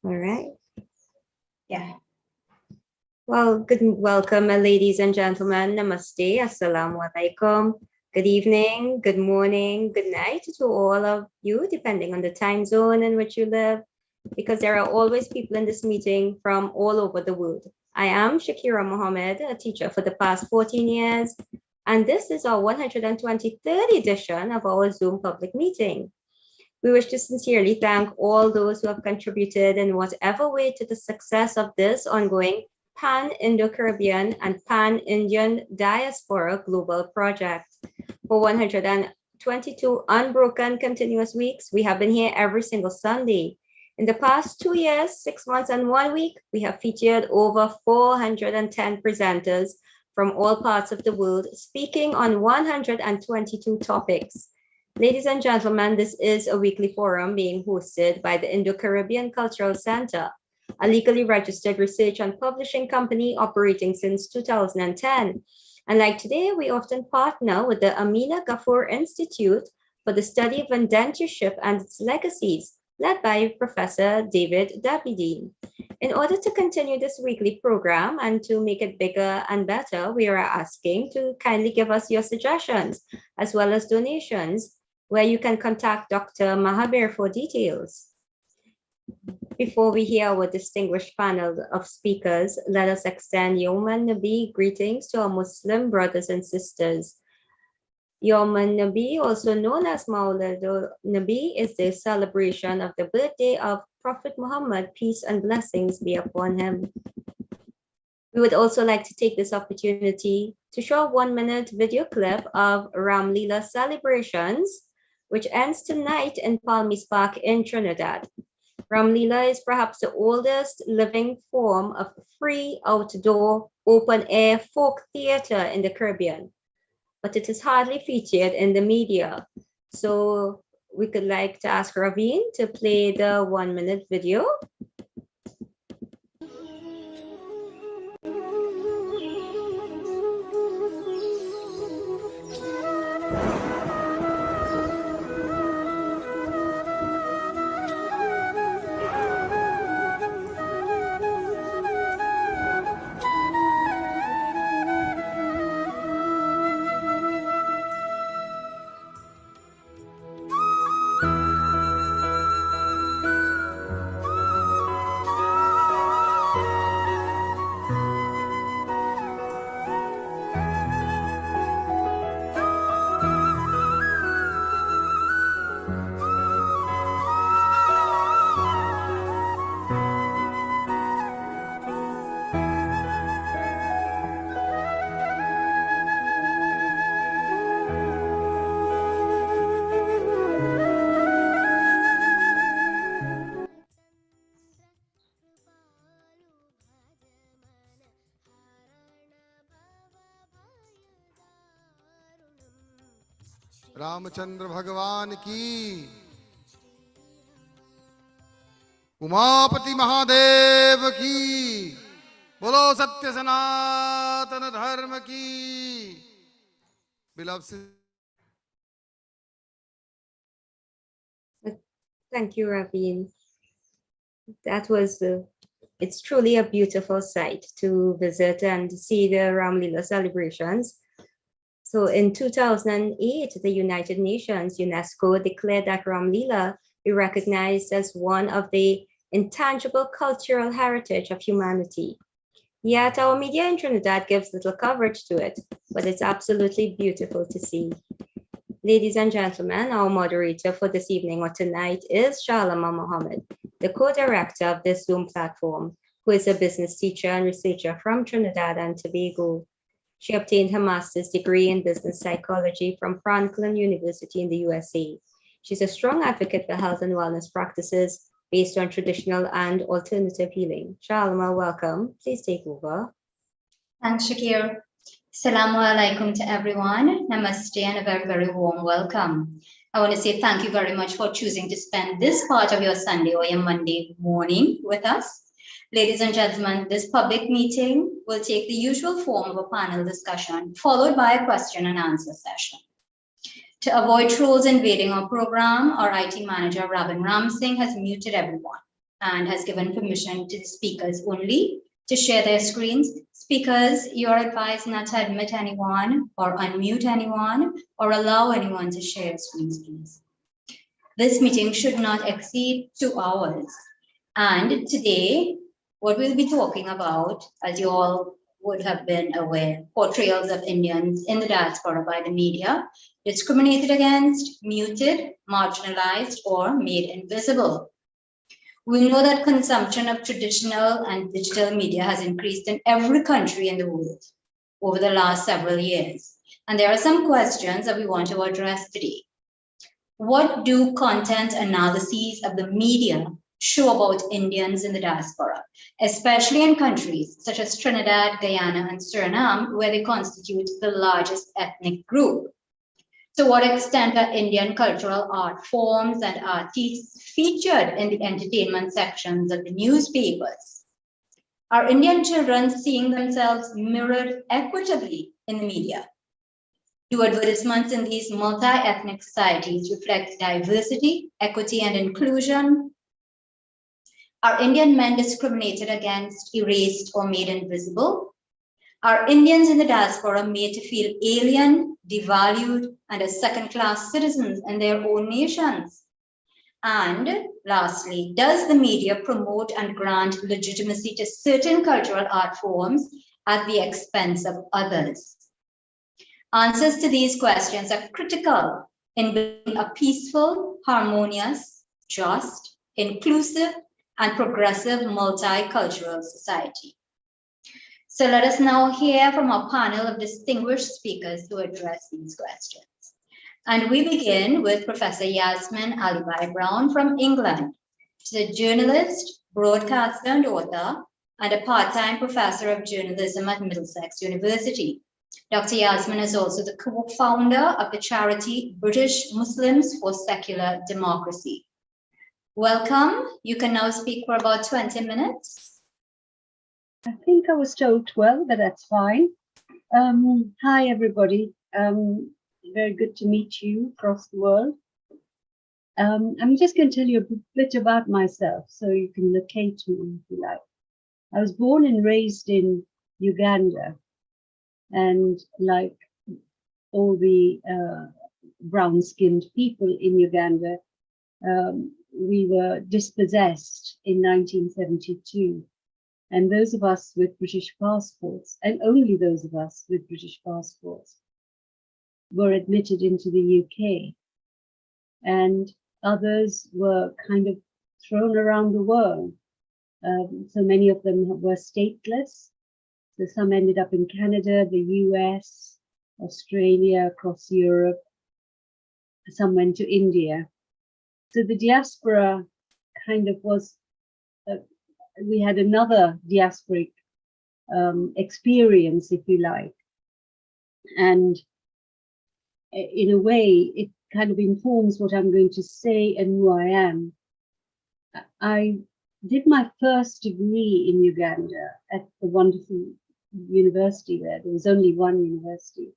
All right. Yeah. Well, welcome, ladies and gentlemen. Namaste. Assalamu alaikum. Good evening, good morning, good night to all of you, depending on the time zone in which you live, because there are always people in this meeting from all over the world. I am Shakira Mohammed, a teacher for the past 14 years, and this is our 123rd edition of our Zoom public meeting. We wish to sincerely thank all those who have contributed in whatever way to the success of this ongoing Pan-Indo-Caribbean and Pan-Indian Diaspora Global Project. For 122 unbroken continuous weeks, we have been here every single Sunday. In the past 2 years, 6 months, and 1 week, we have featured over 410 presenters from all parts of the world, speaking on 122 topics. Ladies and gentlemen, this is a weekly forum being hosted by the Indo-Caribbean Cultural Center, a legally registered research and publishing company operating since 2010. And like today, we often partner with the Amina Ghafoor Institute for the study of indentureship and its legacies, led by Professor David Dabidine. In order to continue this weekly program and to make it bigger and better, we are asking to kindly give us your suggestions as well as donations, where you can contact Dr. Mahabir for details. Before we hear our distinguished panel of speakers, let us extend Yawm Nabi greetings to our Muslim brothers and sisters. Yawm Nabi, also known as Maulid Nabi, is the celebration of the birthday of Prophet Muhammad, peace and blessings be upon him. We would also like to take this opportunity to show a 1-minute video clip of Ram Leela celebrations, which ends tonight in Palmy's Park in Trinidad. Ram Leela is perhaps the oldest living form of free outdoor open-air folk theater in the Caribbean, but it is hardly featured in the media. So we could like to ask Raveen to play the 1-minute video. Ramchandra भगवान की, उमापति महादेव की, बोलो सत्य सनातन धर्म की। Thank you, Raveen. That was it's truly a beautiful sight to visit and see the Ram Leela celebrations. So in 2008, the United Nations, UNESCO, declared that Ram Leela be recognized as one of the intangible cultural heritage of humanity. Yet our media in Trinidad gives little coverage to it, but it's absolutely beautiful to see. Ladies and gentlemen, our moderator for this evening or tonight is Shalama Mohammed, the co-director of this Zoom platform, who is a business teacher and researcher from Trinidad and Tobago. She obtained her master's degree in business psychology from Franklin University in the USA. She's a strong advocate for health and wellness practices based on traditional and alternative healing. Shalma, welcome. Please take over. Thanks, Shakir. Assalamu alaikum to everyone. Namaste and a very, very warm welcome. I want to say thank you very much for choosing to spend this part of your Sunday or your Monday morning with us. Ladies and gentlemen, this public meeting will take the usual form of a panel discussion, followed by a question and answer session. To avoid trolls invading our program, our IT manager, Robin Ramsingh, has muted everyone. and has given permission to the speakers only to share their screens. Speakers, you're advised not to admit anyone or unmute anyone or allow anyone to share screens, please. This meeting should not exceed 2 hours. And today, what we'll be talking about, as you all would have been aware, portrayals of Indians in the diaspora by the media, discriminated against, muted, marginalized, or made invisible. We know that consumption of traditional and digital media has increased in every country in the world over the last several years. And there are some questions that we want to address today. What do content analyses of the media show about Indians in the diaspora, especially in countries such as Trinidad, Guyana, and Suriname, where they constitute the largest ethnic group? To what extent are Indian cultural art forms and artists featured in the entertainment sections of the newspapers? Are Indian children seeing themselves mirrored equitably in the media? Do advertisements in these multi-ethnic societies reflect diversity, equity, and inclusion? Are Indian men discriminated against, erased, or made invisible? Are Indians in the diaspora made to feel alien, devalued, and as second-class citizens in their own nations? And lastly, does the media promote and grant legitimacy to certain cultural art forms at the expense of others? Answers to these questions are critical in building a peaceful, harmonious, just, inclusive, and progressive multicultural society. So let us now hear from our panel of distinguished speakers to address these questions. And we begin with Professor Yasmin Alibai-Brown from England. She's a journalist, broadcaster, and author, and a part-time professor of journalism at Middlesex University. Dr. Yasmin is also the co-founder of the charity British Muslims for Secular Democracy. Welcome. You can now speak for about 20 minutes. I think I was told 12, but that's fine. Hi, everybody. Very good to meet you across the world. I'm just going to tell you a bit about myself so you can locate me if you like. I was born and raised in Uganda, and like all the brown-skinned people in Uganda, we were dispossessed in 1972. And those of us with British passports, and only those of us with British passports, were admitted into the UK. And others were kind of thrown around the world. So many of them were stateless. So some ended up in Canada, the US, Australia, across Europe. Some went to India. So the diaspora kind of was, we had another diasporic experience, if you like. And in a way, it kind of informs what I'm going to say and who I am. I did my first degree in Uganda at the wonderful university there. There was only one university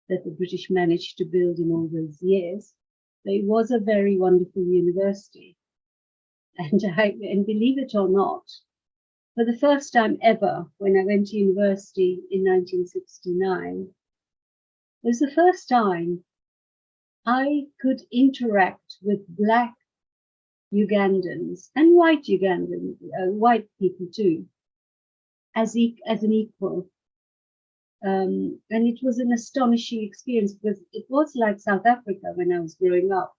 that the British managed to build in all those years. But it was a very wonderful university. And believe it or not, for the first time ever, when I went to university in 1969, it was the first time I could interact with Black Ugandans and white Ugandans, white people too, as an equal. And it was an astonishing experience because it was like South Africa when I was growing up.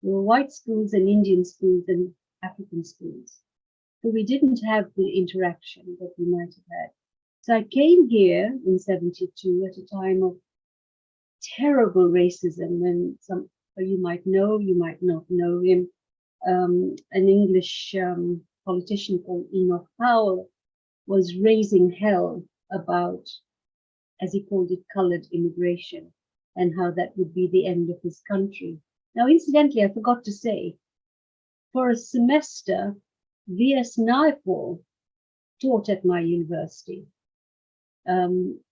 There were white schools and Indian schools and African schools. But we didn't have the interaction that we might have had. So I came here in 72 at a time of terrible racism, and some you might know, you might not know him, an English politician called Enoch Powell was raising hell about, as he called it, colored immigration and how that would be the end of his country. Now, incidentally, I forgot to say, for a semester, V.S. Naipaul taught at my university,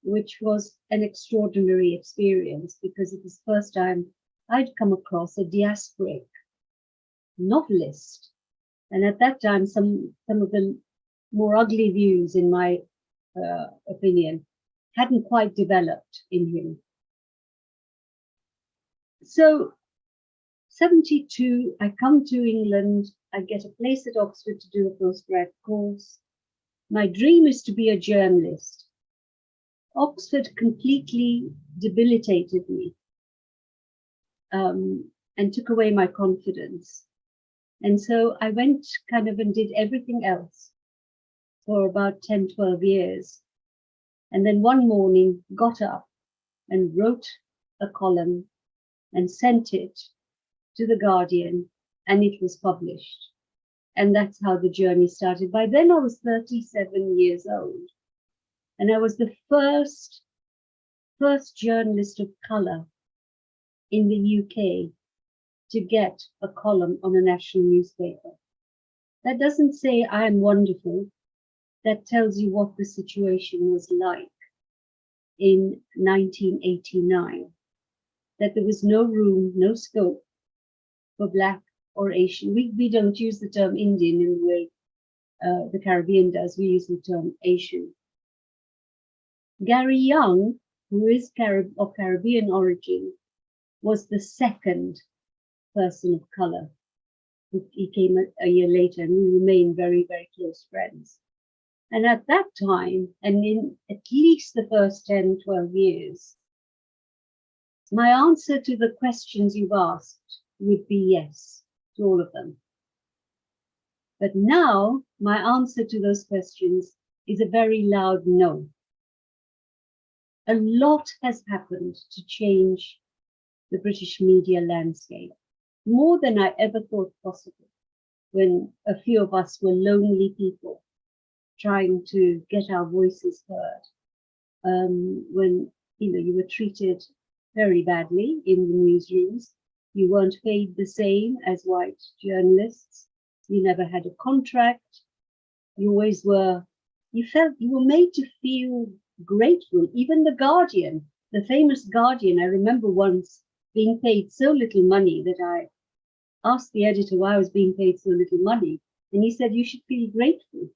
which was an extraordinary experience because it was the first time I'd come across a diasporic novelist And at that time, some of the more ugly views, in my opinion, hadn't quite developed in him. So 72, I come to England, I get a place at Oxford to do a postgrad course. My dream is to be a journalist. Oxford completely debilitated me and took away my confidence. And so I went kind of and did everything else for about 10, 12 years. And then one morning got up and wrote a column and sent it to the Guardian, and it was published. And that's how the journey started. By then I was 37 years old, and I was the first journalist of colour in the UK to get a column on a national newspaper. That doesn't say I am wonderful. That tells you what the situation was like in 1989, that there was no room, no scope for Black or Asian. We don't use the term Indian in the way the Caribbean does. We use the term Asian. Gary Young, who is of Caribbean origin, was the second person of colour. He came a year later, and we remained very, very close friends. And at that time, and in at least the first 10, 12 years, my answer to the questions you've asked would be yes, to all of them. But now, my answer to those questions is a very loud no. A lot has happened to change the British media landscape, more than I ever thought possible, when a few of us were lonely people trying to get our voices heard, when you were treated very badly in the newsrooms. You weren't paid the same as white journalists. You never had a contract. You always were, you were made to feel grateful. Even the Guardian, the famous Guardian, I remember once being paid so little money that I asked the editor why I was being paid so little money. And he said, you should feel grateful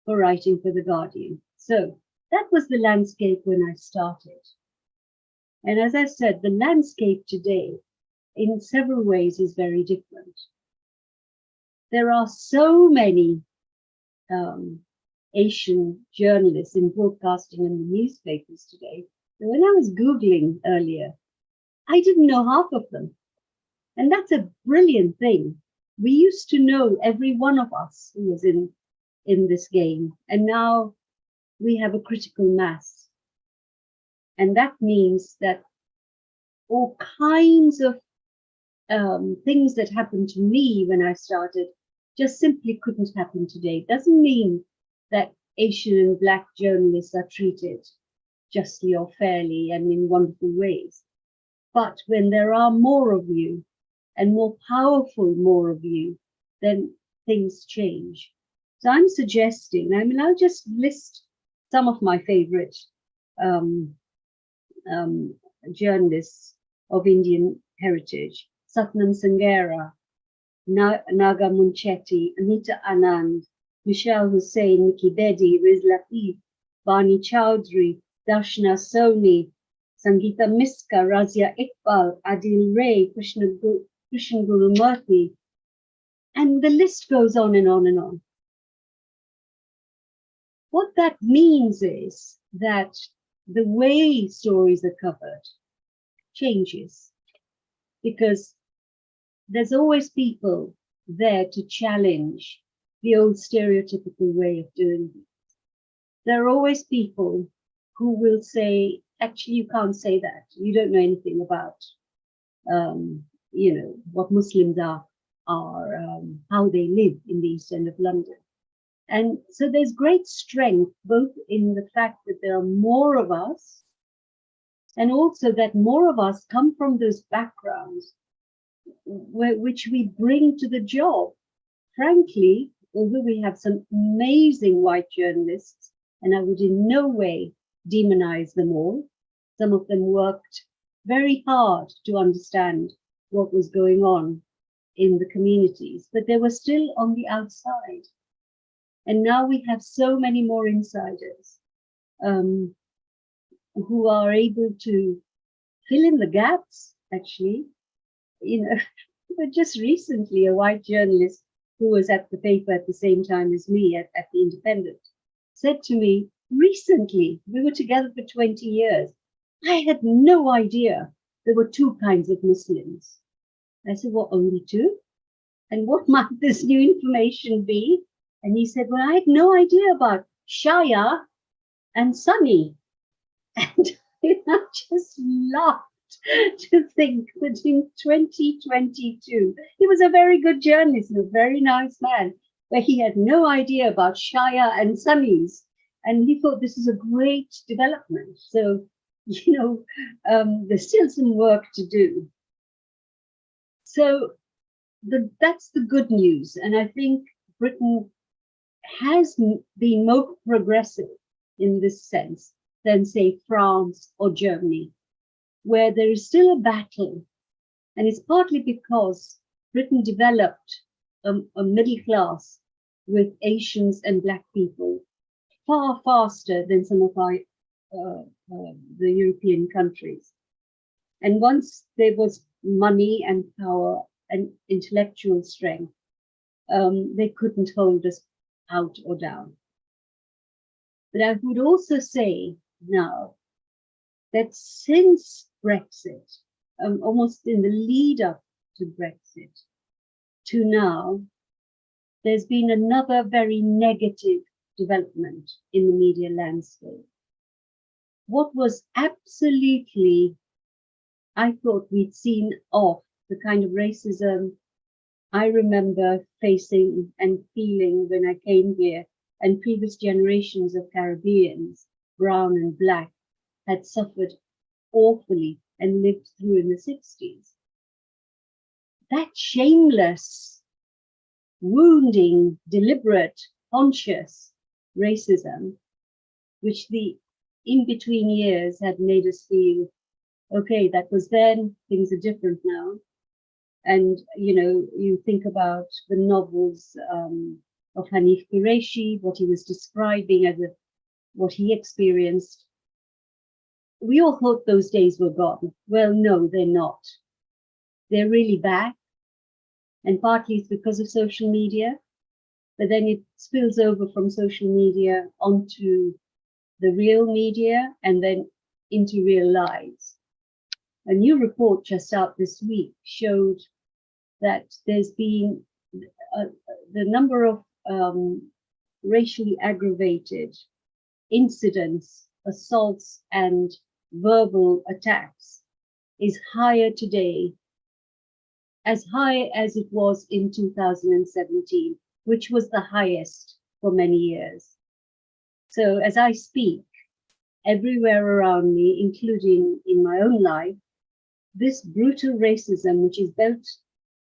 for writing for the Guardian. So that was the landscape when I started. And as I said, the landscape today in several ways is very different. There are so many Asian journalists in broadcasting and the newspapers today that when I was Googling earlier, I didn't know half of them. And that's a brilliant thing. We used to know every one of us who was in this game, and now we have a critical mass. And that means that all kinds of things that happened to me when I started just simply couldn't happen today. It doesn't mean that Asian and Black journalists are treated justly or fairly and in wonderful ways. But when there are more of you, and more powerful more of you, then things change. So I'm suggesting, I'll just list some of my favorite journalists of Indian heritage: Satnam Sanghera, Naga Munchetti, Anita Anand, Michelle Hussain, Nikki Bedi, Riz Latif, Bani Chowdhury, Darshana Soni, Sangeeta Miska, Razia Iqbal, Adil Ray, Krishan Guru Murthy, and the list goes on and on and on. What that means is that the way stories are covered changes, because there's always people there to challenge the old stereotypical way of doing it. There are always people who will say, actually, you can't say that. You don't know anything about, what Muslims are, how they live in the East End of London. And so there's great strength, both in the fact that there are more of us, and also that more of us come from those backgrounds which we bring to the job. Frankly, although we have some amazing white journalists, and I would in no way demonize them all, some of them worked very hard to understand what was going on in the communities, but they were still on the outside. And now we have so many more insiders who are able to fill in the gaps, actually. You know, but just recently, a white journalist who was at the paper at the same time as me at the Independent said to me, recently, we were together for 20 years. I had no idea there were two kinds of Muslims. I said, well, only two? And what might this new information be? And he said, well, I had no idea about Shia and Sunni. And I just laughed to think that in 2022, he was a very good journalist and a very nice man, but he had no idea about Shia and Sunnis. And he thought this is a great development. So, you know, there's still some work to do. So that's the good news. And I think Britain has been more progressive in this sense than, say, France or Germany, where there is still a battle. And it's partly because Britain developed a middle class with Asians and Black people far faster than some of our the European countries. And once there was money and power and intellectual strength, they couldn't hold us out or down. But I would also say now that since Brexit, almost in the lead up to Brexit, to now, there's been another very negative development in the media landscape. What was absolutely, I thought we'd seen off, the kind of racism I remember facing and feeling when I came here, and previous generations of Caribbeans, brown and Black, had suffered awfully and lived through in the 60s. That shameless, wounding, deliberate, conscious racism, which the in-between years had made us feel, okay, that was then, things are different now. And, you know, you think about the novels of Hanif Qureshi, what he was describing as what he experienced. We all thought those days were gone. Well, no, they're not. They're really back. And partly it's because of social media, but then it spills over from social media onto the real media and then into real lives. A new report just out this week showed that there's been the number of racially aggravated incidents, assaults, and verbal attacks is higher today, as high as it was in 2017, which was the highest for many years. So as I speak, everywhere around me, including in my own life, this brutal racism, which is built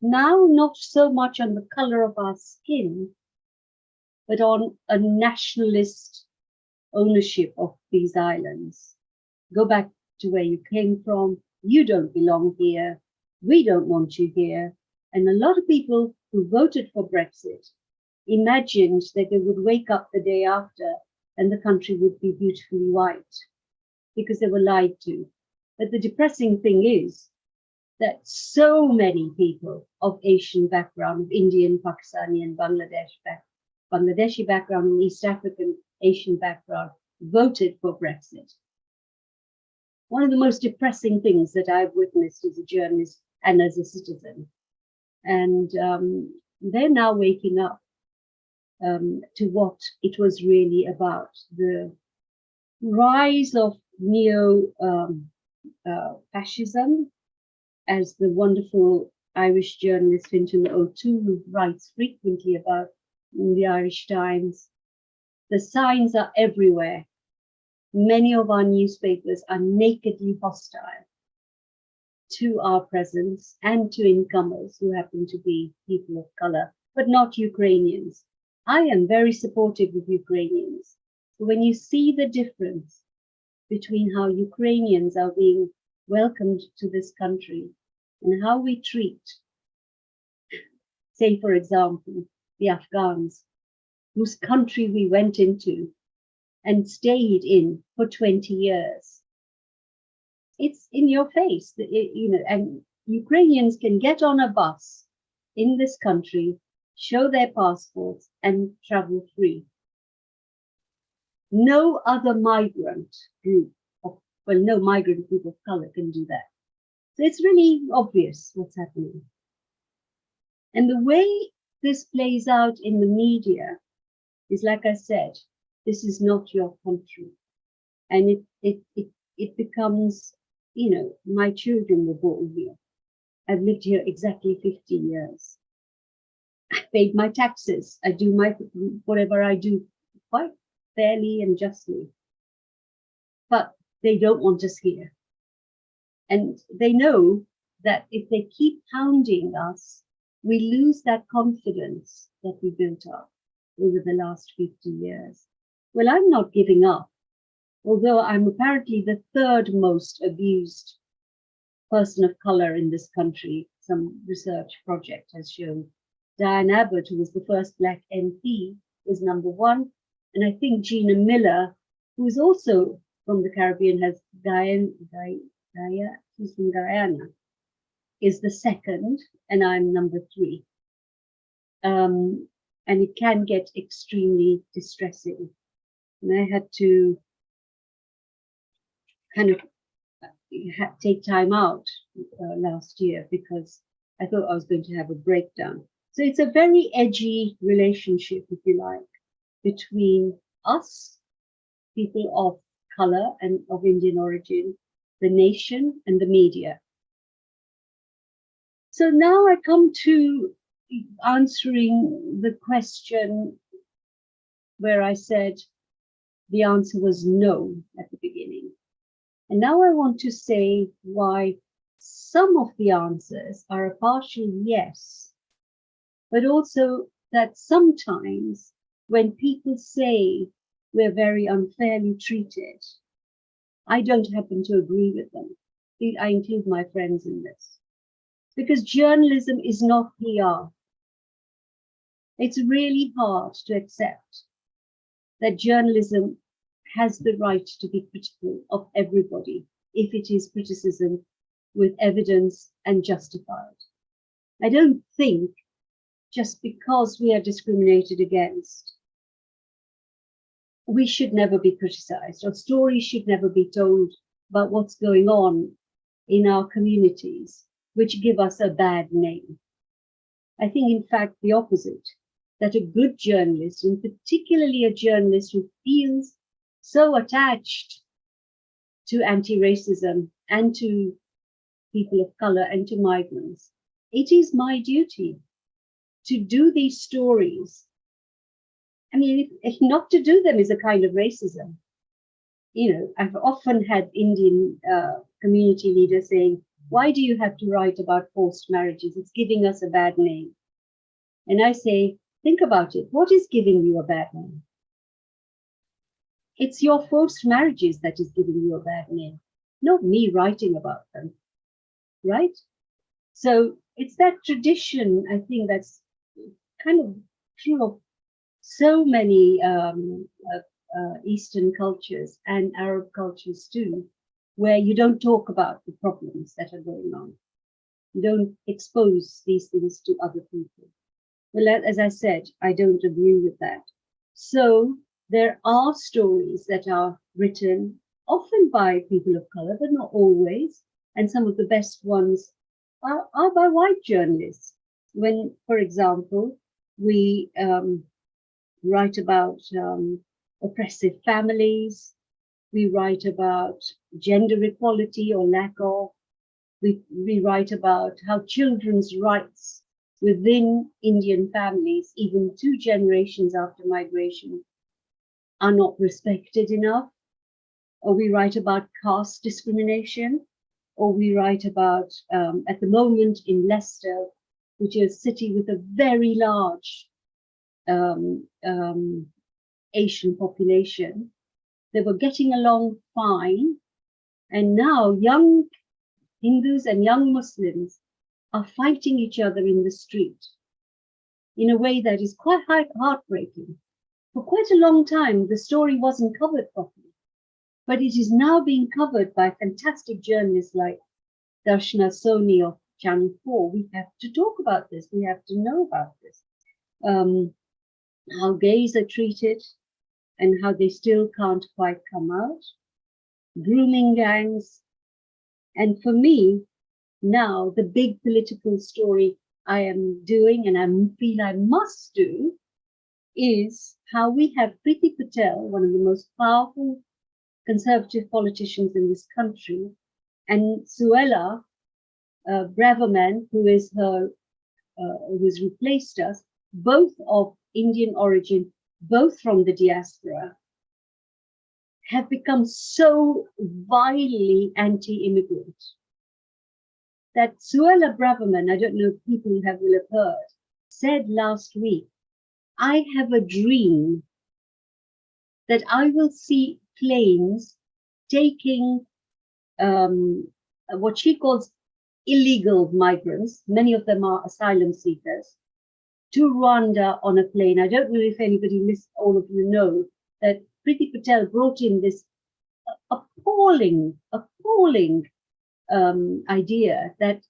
now not so much on the color of our skin, but on a nationalist ownership of these islands. Go back to where you came from. You don't belong here. We don't want you here. And a lot of people who voted for Brexit imagined that they would wake up the day after and the country would be beautifully white because they were lied to. But the depressing thing is that so many people of Asian background, of Indian, Pakistani, and Bangladeshi background, and East African Asian background, voted for Brexit. One of the most depressing things that I've witnessed as a journalist and as a citizen. And they're now waking up to what it was really about, the rise of neo-fascism, as the wonderful Irish journalist Fintan O'Toole writes frequently about in the Irish Times. The signs are everywhere. Many of our newspapers are nakedly hostile to our presence and to incomers who happen to be people of color, but not Ukrainians. I am very supportive of Ukrainians. So when you see the difference between how Ukrainians are being welcomed to this country and how we treat say, for example, the Afghans, whose country we went into and stayed in for 20 years. It's in your face, and Ukrainians can get on a bus in this country, show their passports and travel free. No other migrant group, no migrant group of color can do that. So it's really obvious what's happening. And the way this plays out in the media is, like I said, this is not your country. And it becomes, my children were born here. I've lived here exactly 50 years. I paid my taxes. I do whatever I do quite fairly and justly. But they don't want us here. And they know that if they keep hounding us, we lose that confidence that we built up over the last 50 years. Well, I'm not giving up, although I'm apparently the third most abused person of color in this country. Some research project has shown. Diane Abbott, who was the first Black MP, is number one. And I think Gina Miller, who is also from the Caribbean, she's from Guyana, is the second, and I'm number three. And it can get extremely distressing. And I had to kind of take time out last year because I thought I was going to have a breakdown. So it's a very edgy relationship, if you like, between us, people of color and of Indian origin, the nation and the media. So now I come to answering the question where I said the answer was no at the beginning. And now I want to say why some of the answers are a partial yes, but also that sometimes when people say we're very unfairly treated, I don't happen to agree with them. I include my friends in this. Because journalism is not PR. It's really hard to accept that journalism has the right to be critical of everybody if it is criticism with evidence and justified. I don't think just because we are discriminated against, we should never be criticized, or stories should never be told about what's going on in our communities, which give us a bad name. I think, in fact, the opposite, that a good journalist, and particularly a journalist who feels so attached to anti-racism and to people of color and to migrants, it is my duty to do these stories. I mean, if not to do them is a kind of racism. I've often had Indian community leaders saying, why do you have to write about forced marriages? It's giving us a bad name. And I say, think about it. What is giving you a bad name? It's your forced marriages that is giving you a bad name, not me writing about them, right? So it's that tradition, I think, that's kind of true of so many Eastern cultures and Arab cultures too, where you don't talk about the problems that are going on. You don't expose these things to other people. Well, as I said, I don't agree with that. So there are stories that are written often by people of color, but not always. And some of the best ones are by white journalists. When, for example, we write about oppressive families, we write about gender equality or lack of, we write about how children's rights within Indian families, even 2 generations after migration, are not respected enough. Or we write about caste discrimination, or we write about, at the moment in Leicester, which is a city with a very large Asian population, they were getting along fine. And now young Hindus and young Muslims are fighting each other in the street in a way that is quite heartbreaking. For quite a long time, the story wasn't covered properly, but it is now being covered by fantastic journalists like Darshana Soni of Channel 4. We have to talk about this. We have to know about this. How gays are treated and how they still can't quite come out. Grooming gangs. And for me, now the big political story I am doing and I feel I must do is how we have Priti Patel, one of the most powerful conservative politicians in this country, and Suella Braverman, who is who has replaced us, both of Indian origin, both from the diaspora, have become so vilely anti-immigrant that Suella Braverman, I don't know if people will have heard, said last week, I have a dream that I will see planes taking what she calls illegal migrants, many of them are asylum seekers, to Rwanda on a plane. I don't know if anybody, all of you know, that Priti Patel brought in this appalling idea that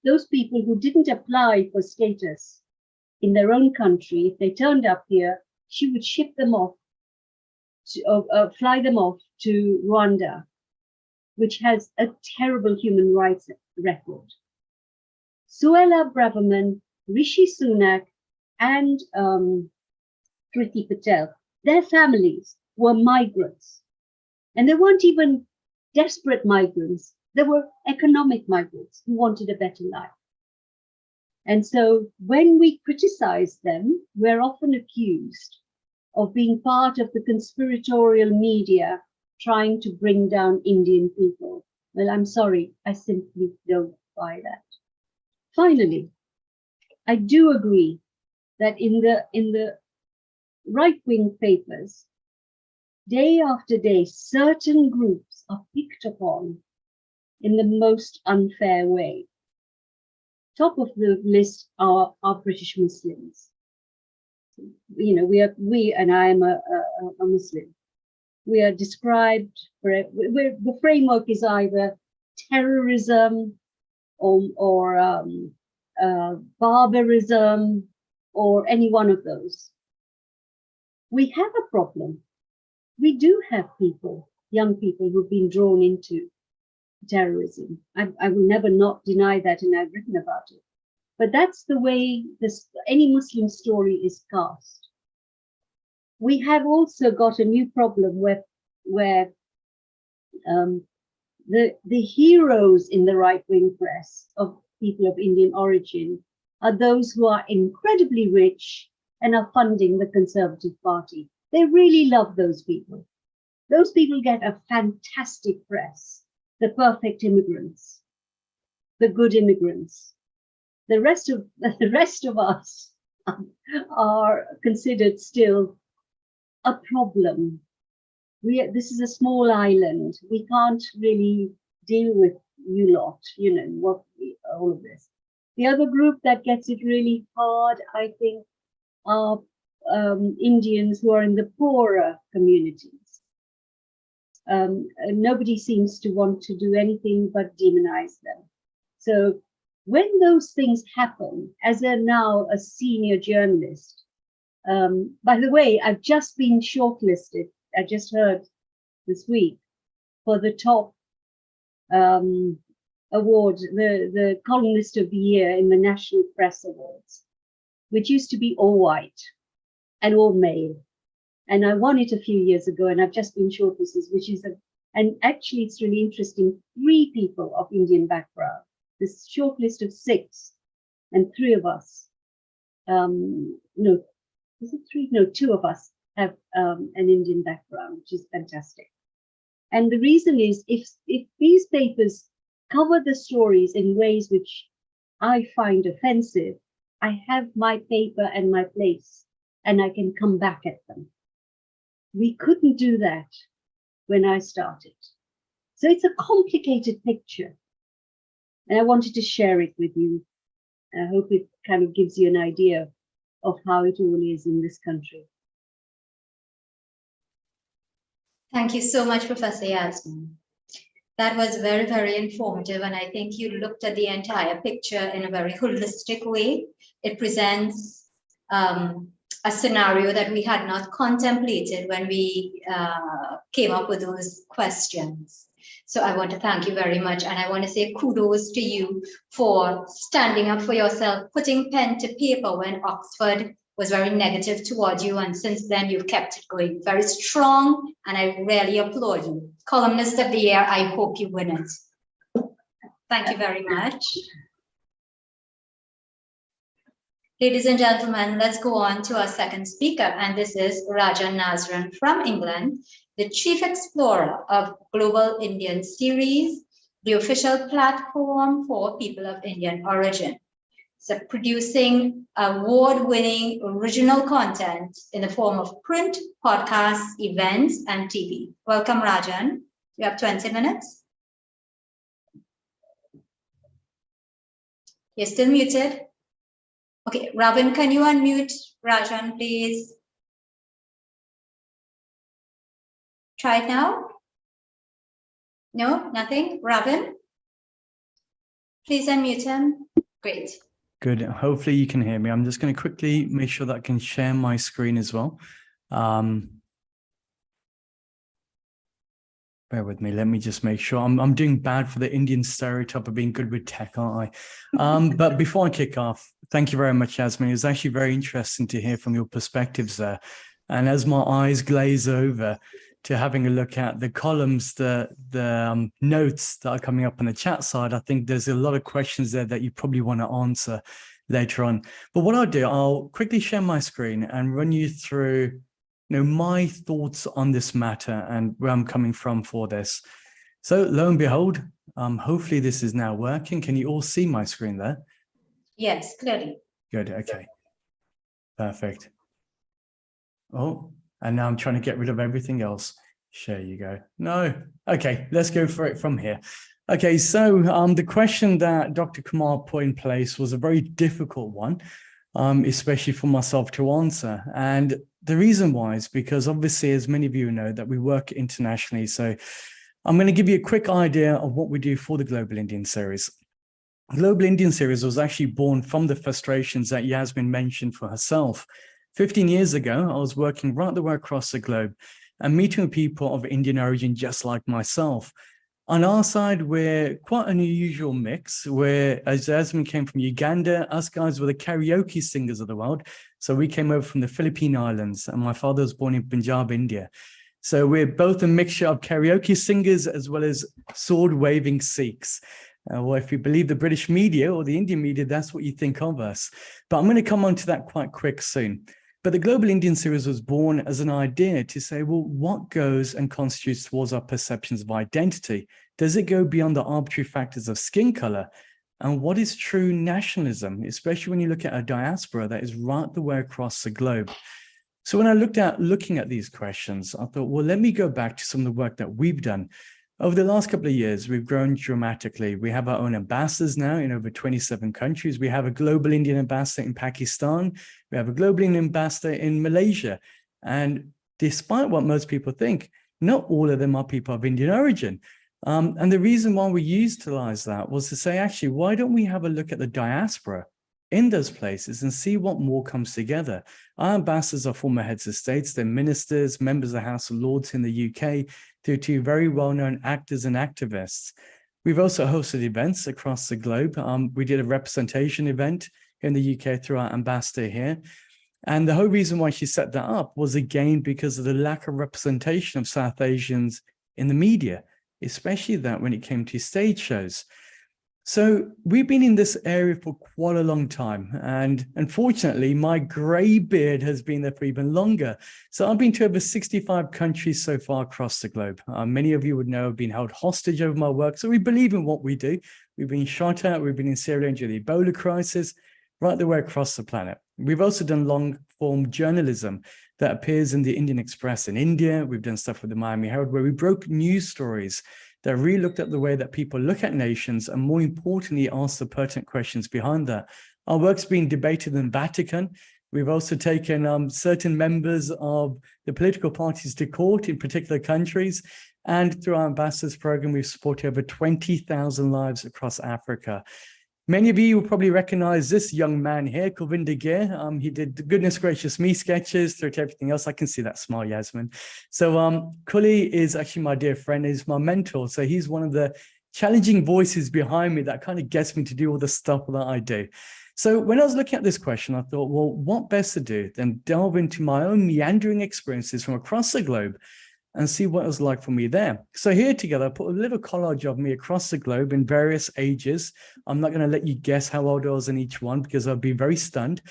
those people who didn't apply for status in their own country, if they turned up here, she would ship them off, fly them off to Rwanda, which has a terrible human rights record. Suella Braverman, Rishi Sunak, and Priti Patel, their families were migrants. And they weren't even desperate migrants. They were economic migrants who wanted a better life. And so when we criticize them, we're often accused of being part of the conspiratorial media trying to bring down Indian people. Well, I'm sorry, I simply don't buy that. Finally, I do agree that in the right-wing papers, day after day, certain groups are picked upon in the most unfair way. Top of the list are British Muslims. You know, we and I am a Muslim. We are described, the framework is either terrorism or barbarism or any one of those. We have a problem. We do have people, young people who've been drawn into terrorism. I will never not deny that, and I've written about it. But that's the way any Muslim story is cast. We have also got a new problem where the heroes in the right-wing press of people of Indian origin are those who are incredibly rich and are funding the Conservative Party. They really love those people. Those people get a fantastic press. The perfect immigrants, the good immigrants. The rest of us are considered still a problem. This is a small island. We can't really deal with you lot, you know, all of this. The other group that gets it really hard, I think, are Indians who are in the poorer communities. Nobody seems to want to do anything but demonize them. So when those things happen, as now a senior journalist, by the way, I've just been shortlisted, I just heard this week, for the top award, the columnist of the year in the National Press Awards, which used to be all white and all male. And I won it a few years ago, and I've just been shortlisted, which is and actually it's really interesting, 3 people of Indian background. This shortlist of 6, and 3 of us, no, is it 3? No, 2 of us have an Indian background, which is fantastic. And the reason is, if these papers cover the stories in ways which I find offensive, I have my paper and my place, and I can come back at them. We couldn't do that when I started. So it's a complicated picture. And I wanted to share it with you. I hope it kind of gives you an idea of how it all is in this country. Thank you so much, Professor Yasmin. That was very, very informative, and I think you looked at the entire picture in a very holistic way. It presents a scenario that we had not contemplated when we came up with those questions. So I want to thank you very much, and I want to say kudos to you for standing up for yourself, putting pen to paper when Oxford was very negative towards you, and since then you've kept it going very strong, and I really applaud you. Columnist of the Year, I hope you win it. Thank you very much. Ladies and gentlemen, let's go on to our second speaker, and this is Rajan Nazran from England, the Chief Explorer of Global Indian Series, the official platform for people of Indian origin. So producing award-winning original content in the form of print, podcasts, events, and TV. Welcome, Rajan. You have 20 minutes. You're still muted. Okay, Robin, can you unmute Rajan, please? Try it now. No, nothing. Robin, please unmute him. Great. Good. Hopefully you can hear me. I'm just going to quickly make sure that I can share my screen as well. Bear with me. Let me just make sure. I'm doing bad for the Indian stereotype of being good with tech, aren't I? But before I kick off, thank you very much, Yasmin. It was actually very interesting to hear from your perspectives there. And as my eyes glaze over to having a look at the columns, the notes that are coming up on the chat side, I think there's a lot of questions there that you probably want to answer later on. But what I'll do, I'll quickly share my screen and run you through my thoughts on this matter and where I'm coming from for this. So lo and behold, hopefully this is now working. Can you all see my screen there? Yes, clearly. Good, okay. Perfect. Oh, and now I'm trying to get rid of everything else. Share you go. No, okay, let's go for it from here. Okay, so the question that Dr. Kumar put in place was a very difficult one, especially for myself to answer. And the reason why is because obviously, as many of you know, that we work internationally. So I'm going to give you a quick idea of what we do for the Global Indian Series. Global Indian Series was actually born from the frustrations that Yasmin mentioned for herself. 15 years ago, I was working right the way across the globe and meeting with people of Indian origin just like myself. On our side, we're quite an unusual mix, where as Yasmin came from Uganda, us guys were the karaoke singers of the world. So we came over from the Philippine Islands, and my father was born in Punjab, India. So we're both a mixture of karaoke singers as well as sword-waving Sikhs. Well, if you believe the British media or the Indian media, that's what you think of us. But I'm going to come on to that quite quick soon. But the Global Indian Series was born as an idea to say, well, what goes and constitutes towards our perceptions of identity? Does it go beyond the arbitrary factors of skin color? And what is true nationalism, especially when you look at a diaspora that is right the way across the globe? So when I looking at these questions, I thought, well, let me go back to some of the work that we've done. Over the last couple of years, we've grown dramatically. We have our own ambassadors now in over 27 countries. We have a global Indian ambassador in Pakistan. We have a global Indian ambassador in Malaysia. And despite what most people think, not all of them are people of Indian origin. And the reason why we utilized that was to say, actually, why don't we have a look at the diaspora in those places and see what more comes together? Our ambassadors are former heads of states, they're ministers, members of the House of Lords in the UK, through to very well-known actors and activists. We've also hosted events across the globe. We did a representation event in the UK through our ambassador here. And the whole reason why she set that up was, again, because of the lack of representation of South Asians in the media, especially that when it came to stage shows. So we've been in this area for quite a long time. And unfortunately, my gray beard has been there for even longer. So I've been to over 65 countries so far across the globe. Many of you would know I've been held hostage over my work. So we believe in what we do. We've been shot at. We've been in Sierra Leone during the Ebola crisis, right the way across the planet. We've also done long-form journalism that appears in the Indian Express in India. We've done stuff with the Miami Herald where we broke news stories that really looked at the way that people look at nations and, more importantly, ask the pertinent questions behind that. Our work's been debated in the Vatican. We've also taken certain members of the political parties to court in particular countries. And through our ambassadors program, we've supported over 20,000 lives across Africa. Many of you will probably recognize this young man here, Govinda Gir. He did the Goodness Gracious Me sketches through to everything else. I can see that smile, Yasmin. So Kuli is actually my dear friend, he's my mentor. So he's one of the challenging voices behind me that kind of gets me to do all the stuff that I do. So when I was looking at this question, I thought, well, what best to do than delve into my own meandering experiences from across the globe and see what it was like for me there. So here together, I put a little collage of me across the globe in various ages. I'm not going to let you guess how old I was in each one because I'll be very stunned.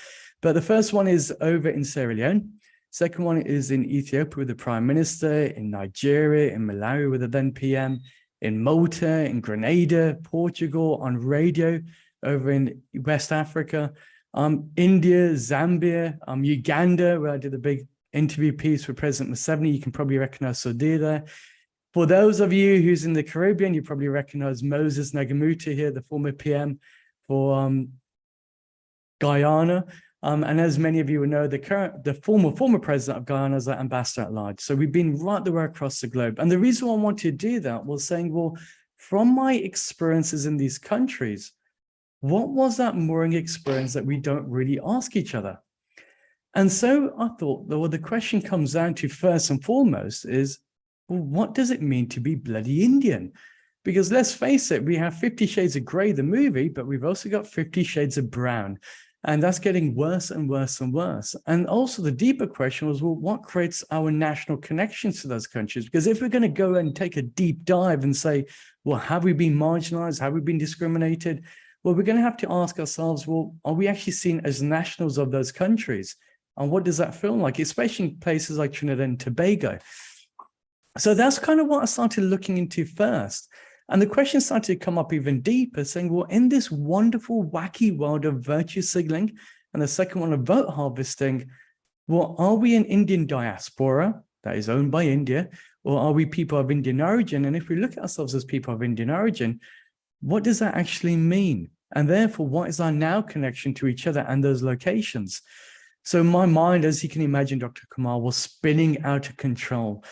But the first one is over in Sierra Leone. Second one is in Ethiopia with the Prime Minister, in Nigeria, in Malawi with the then PM, in Malta, in Grenada, Portugal, on radio, over in West Africa, India, Zambia, Uganda, where I did a big interview piece with President Museveni. You can probably recognize Sodir there. For those of you who's in the Caribbean, you probably recognize Moses Nagamuta here, the former PM for Guyana. And as many of you will know, the former president of Guyana is the ambassador at large. So we've been right the way across the globe. And the reason why I wanted to do that was saying, well, from my experiences in these countries, what was that mooring experience that we don't really ask each other? And so I thought, well, the question comes down to first and foremost is, well, what does it mean to be bloody Indian? Because let's face it, we have 50 Shades of Grey, the movie, but we've also got 50 Shades of Brown. And that's getting worse and worse and worse. And also the deeper question was, well, what creates our national connections to those countries? Because if we're going to go and take a deep dive and say, well, have we been marginalized? Have we been discriminated? Well, we're going to have to ask ourselves, well, are we actually seen as nationals of those countries? And what does that feel like, especially in places like Trinidad and Tobago? So that's kind of what I started looking into first. And the question started to come up even deeper, saying, well, in this wonderful, wacky world of virtue signaling, and the second one of vote harvesting, well, are we an Indian diaspora that is owned by India, or are we people of Indian origin? And if we look at ourselves as people of Indian origin, what does that actually mean? And therefore, what is our now connection to each other and those locations? So my mind, as you can imagine, Dr. Kumar, was spinning out of control.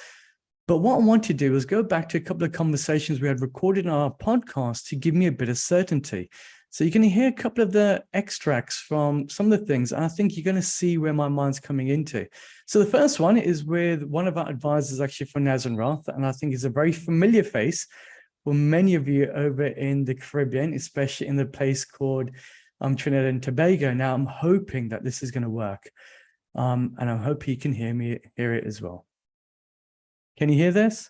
But what I want to do is go back to a couple of conversations we had recorded on our podcast to give me a bit of certainty. So you're going to hear a couple of the extracts from some of the things, and I think you're going to see where my mind's coming into. So the first one is with one of our advisors actually for Naz and Roth, and I think he's a very familiar face for many of you over in the Caribbean, especially in the place called Trinidad and Tobago. Now, I'm hoping that this is going to work, and I hope he can hear it as well. Can you hear this?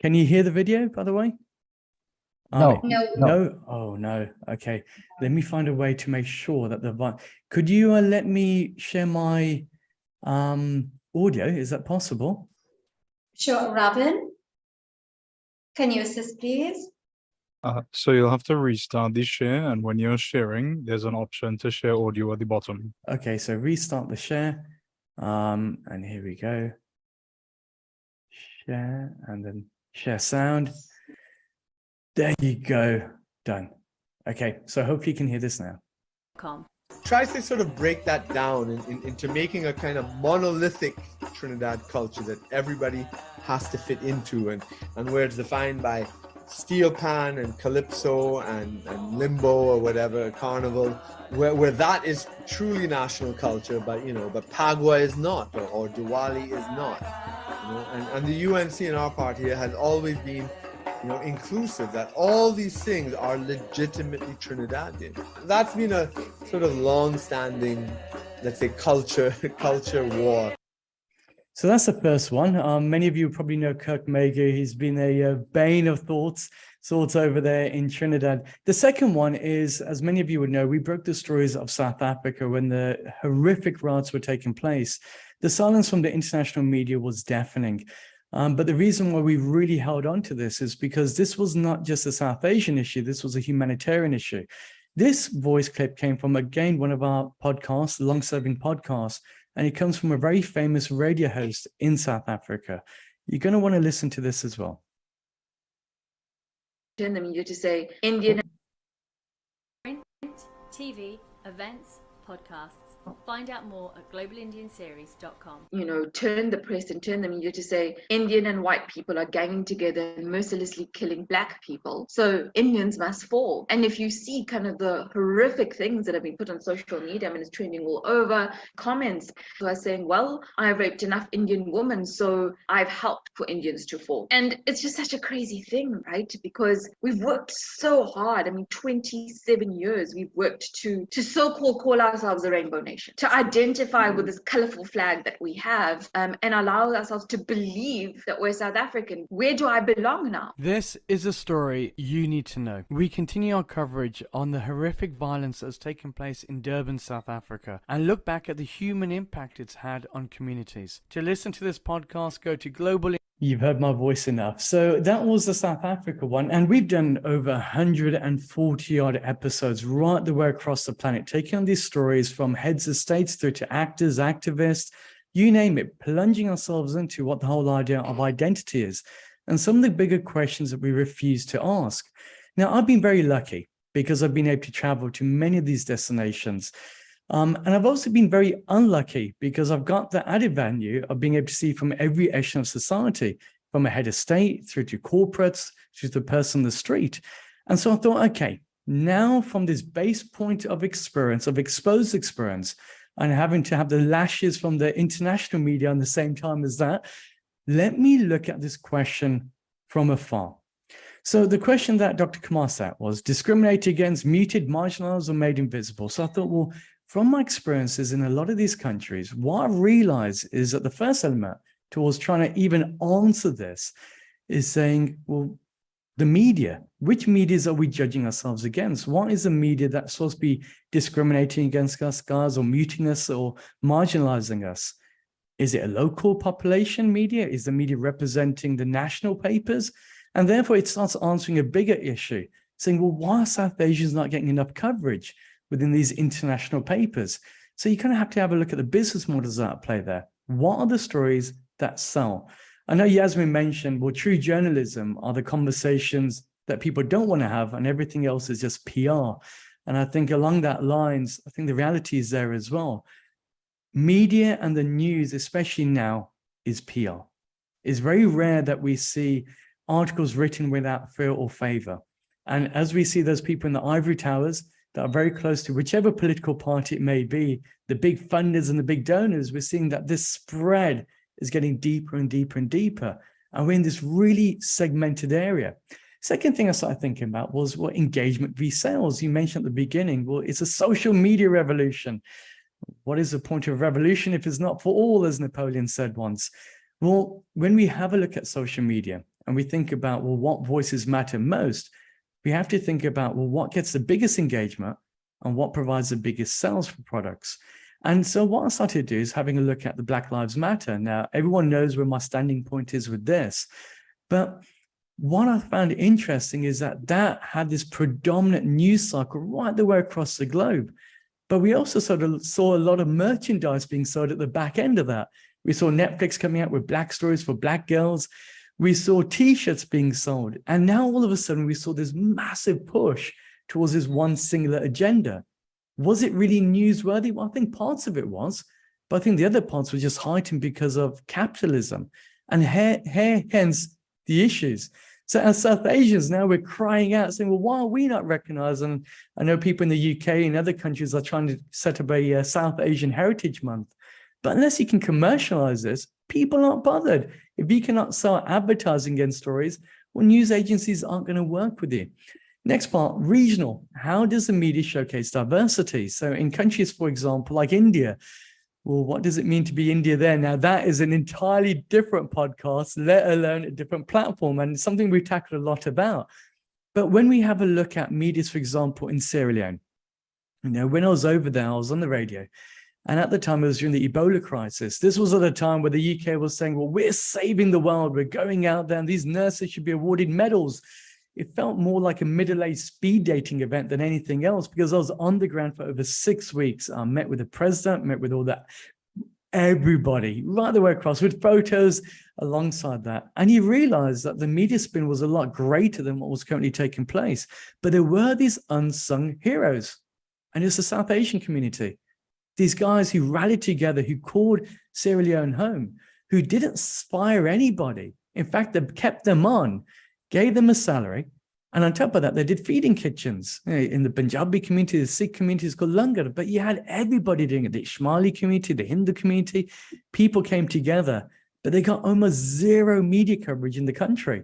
Can you hear the video, by the way? No. No? Oh, no. Okay. Let me find a way to make sure that could you let me share my audio? Is that possible? Sure, Robin, can you assist, please? So you'll have to restart the share, and when you're sharing, there's an option to share audio at the bottom. Okay, so restart the share. And here we go. Share, and then share sound. There you go. Done. Okay, so hopefully you can hear this now. Tries to sort of break that down into making a kind of monolithic Trinidad culture that everybody has to fit into, and where it's defined by steel pan and calypso and limbo or whatever, carnival, where that is truly national culture, but but Pagua is not, or Diwali is not, and the UNC in our part here has always been inclusive, that all these things are legitimately Trinidadian. That's been a sort of long-standing, let's say, culture war. So that's the first one. Many of you probably know Kirk Mager. He's been a bane of thoughts over there in Trinidad. The second one is, as many of you would know, we broke the stories of South Africa when the horrific riots were taking place. The silence from the international media was deafening. But the reason why we really held on to this is because this was not just a South Asian issue. This was a humanitarian issue. This voice clip came from, again, one of our podcasts, long-serving podcasts, and it comes from a very famous radio host in South Africa. You're going to want to listen to this as well. In the media to say Indian TV, events, podcasts. Find out more at globalindianseries.com. Turn the press and turn the media to say Indian and white people are ganging together and mercilessly killing black people, so Indians must fall. And if you see kind of the horrific things that have been put on social media, I mean, it's trending all over, comments who are saying, well, I raped enough Indian women, so I've helped for Indians to fall. And it's just such a crazy thing, right? Because we've worked so hard. I mean, 27 years we've worked to so-called call ourselves a rainbow nation, to identify with this colorful flag that we have, and allow ourselves to believe that we're South African. Where do I belong now? This is a story you need to know. We continue our coverage on the horrific violence that has taken place in Durban, South Africa, and look back at the human impact it's had on communities. To listen to this podcast, go to Global. You've heard my voice enough. So that was the South Africa one. And we've done over 140 odd episodes right the way across the planet, taking on these stories from heads of states through to actors, activists, you name it, plunging ourselves into what the whole idea of identity is and some of the bigger questions that we refuse to ask. Now, I've been very lucky because I've been able to travel to many of these destinations. And I've also been very unlucky because I've got the added value of being able to see from every echelon of society, from a head of state through to corporates, to the person on the street. And so I thought, okay, now from this base point of experience, of exposed experience, and having to have the lashes from the international media on the same time as that, let me look at this question from afar. So the question that Dr. Kumar sat was discriminate against, muted, marginalized, or made invisible. So I thought, well, from my experiences in a lot of these countries, what I realized is that the first element towards trying to even answer this is saying, well, the media, which medias are we judging ourselves against? What is the media that's supposed to be discriminating against us, guys, or muting us or marginalizing us? Is it a local population media? Is the media representing the national papers? And therefore it starts answering a bigger issue, saying, well, why are South Asians not getting enough coverage within these international papers? So you kind of have to have a look at the business models that are at play there. What are the stories that sell? I know Yasmin mentioned, well, true journalism are the conversations that people don't want to have and everything else is just PR. And I think along that lines, I think the reality is there as well. Media and the news, especially now, is PR. It's very rare that we see articles written without fear or favor. And as we see those people in the ivory towers that are very close to whichever political party it may be, the big funders and the big donors, we're seeing that this spread is getting deeper and deeper and deeper. And we're in this really segmented area. Second thing I started thinking about was what engagement v sales. You mentioned at the beginning, well, it's a social media revolution. What is the point of a revolution if it's not for all, as Napoleon said once? Well, when we have a look at social media and we think about, well, what voices matter most, we have to think about, well, what gets the biggest engagement and what provides the biggest sales for products. And so what I started to do is having a look at the Black Lives Matter. Now, everyone knows where my standing point is with this, but what I found interesting is that had this predominant news cycle right the way across the globe. But we also sort of saw a lot of merchandise being sold at the back end of that. We saw Netflix coming out with Black stories for Black girls. We saw T-shirts being sold. And now all of a sudden we saw this massive push towards this one singular agenda. Was it really newsworthy? Well, I think parts of it was, but I think the other parts were just heightened because of capitalism. And hence the issues. So as South Asians, now we're crying out saying, well, why are we not recognized? And I know people in the UK and other countries are trying to set up a South Asian Heritage Month. But unless you can commercialize this, people aren't bothered. If you cannot sell advertising against stories, well, news agencies aren't going to work with you. Next part, regional. How does the media showcase diversity? So in countries, for example, like India, well, what does it mean to be India there? Now, that is an entirely different podcast, let alone a different platform, and something we've tackled a lot about. But when we have a look at medias, for example, in Sierra Leone, when I was over there, I was on the radio. And at the time, it was during the Ebola crisis. This was at a time where the UK was saying, well, we're saving the world. We're going out there and these nurses should be awarded medals. It felt more like a middle-aged speed dating event than anything else because I was on the ground for over 6 weeks. I met with the president, met with all that, everybody right the way across with photos alongside that. And you realize that the media spin was a lot greater than what was currently taking place. But there were these unsung heroes. And it's the South Asian community. These guys who rallied together, who called Sierra Leone home, who didn't fire anybody. In fact, they kept them on, gave them a salary. And on top of that, they did feeding kitchens in the Punjabi community, the Sikh community is called Langar, but you had everybody doing it, the Ishmaeli community, the Hindu community, people came together, but they got almost zero media coverage in the country.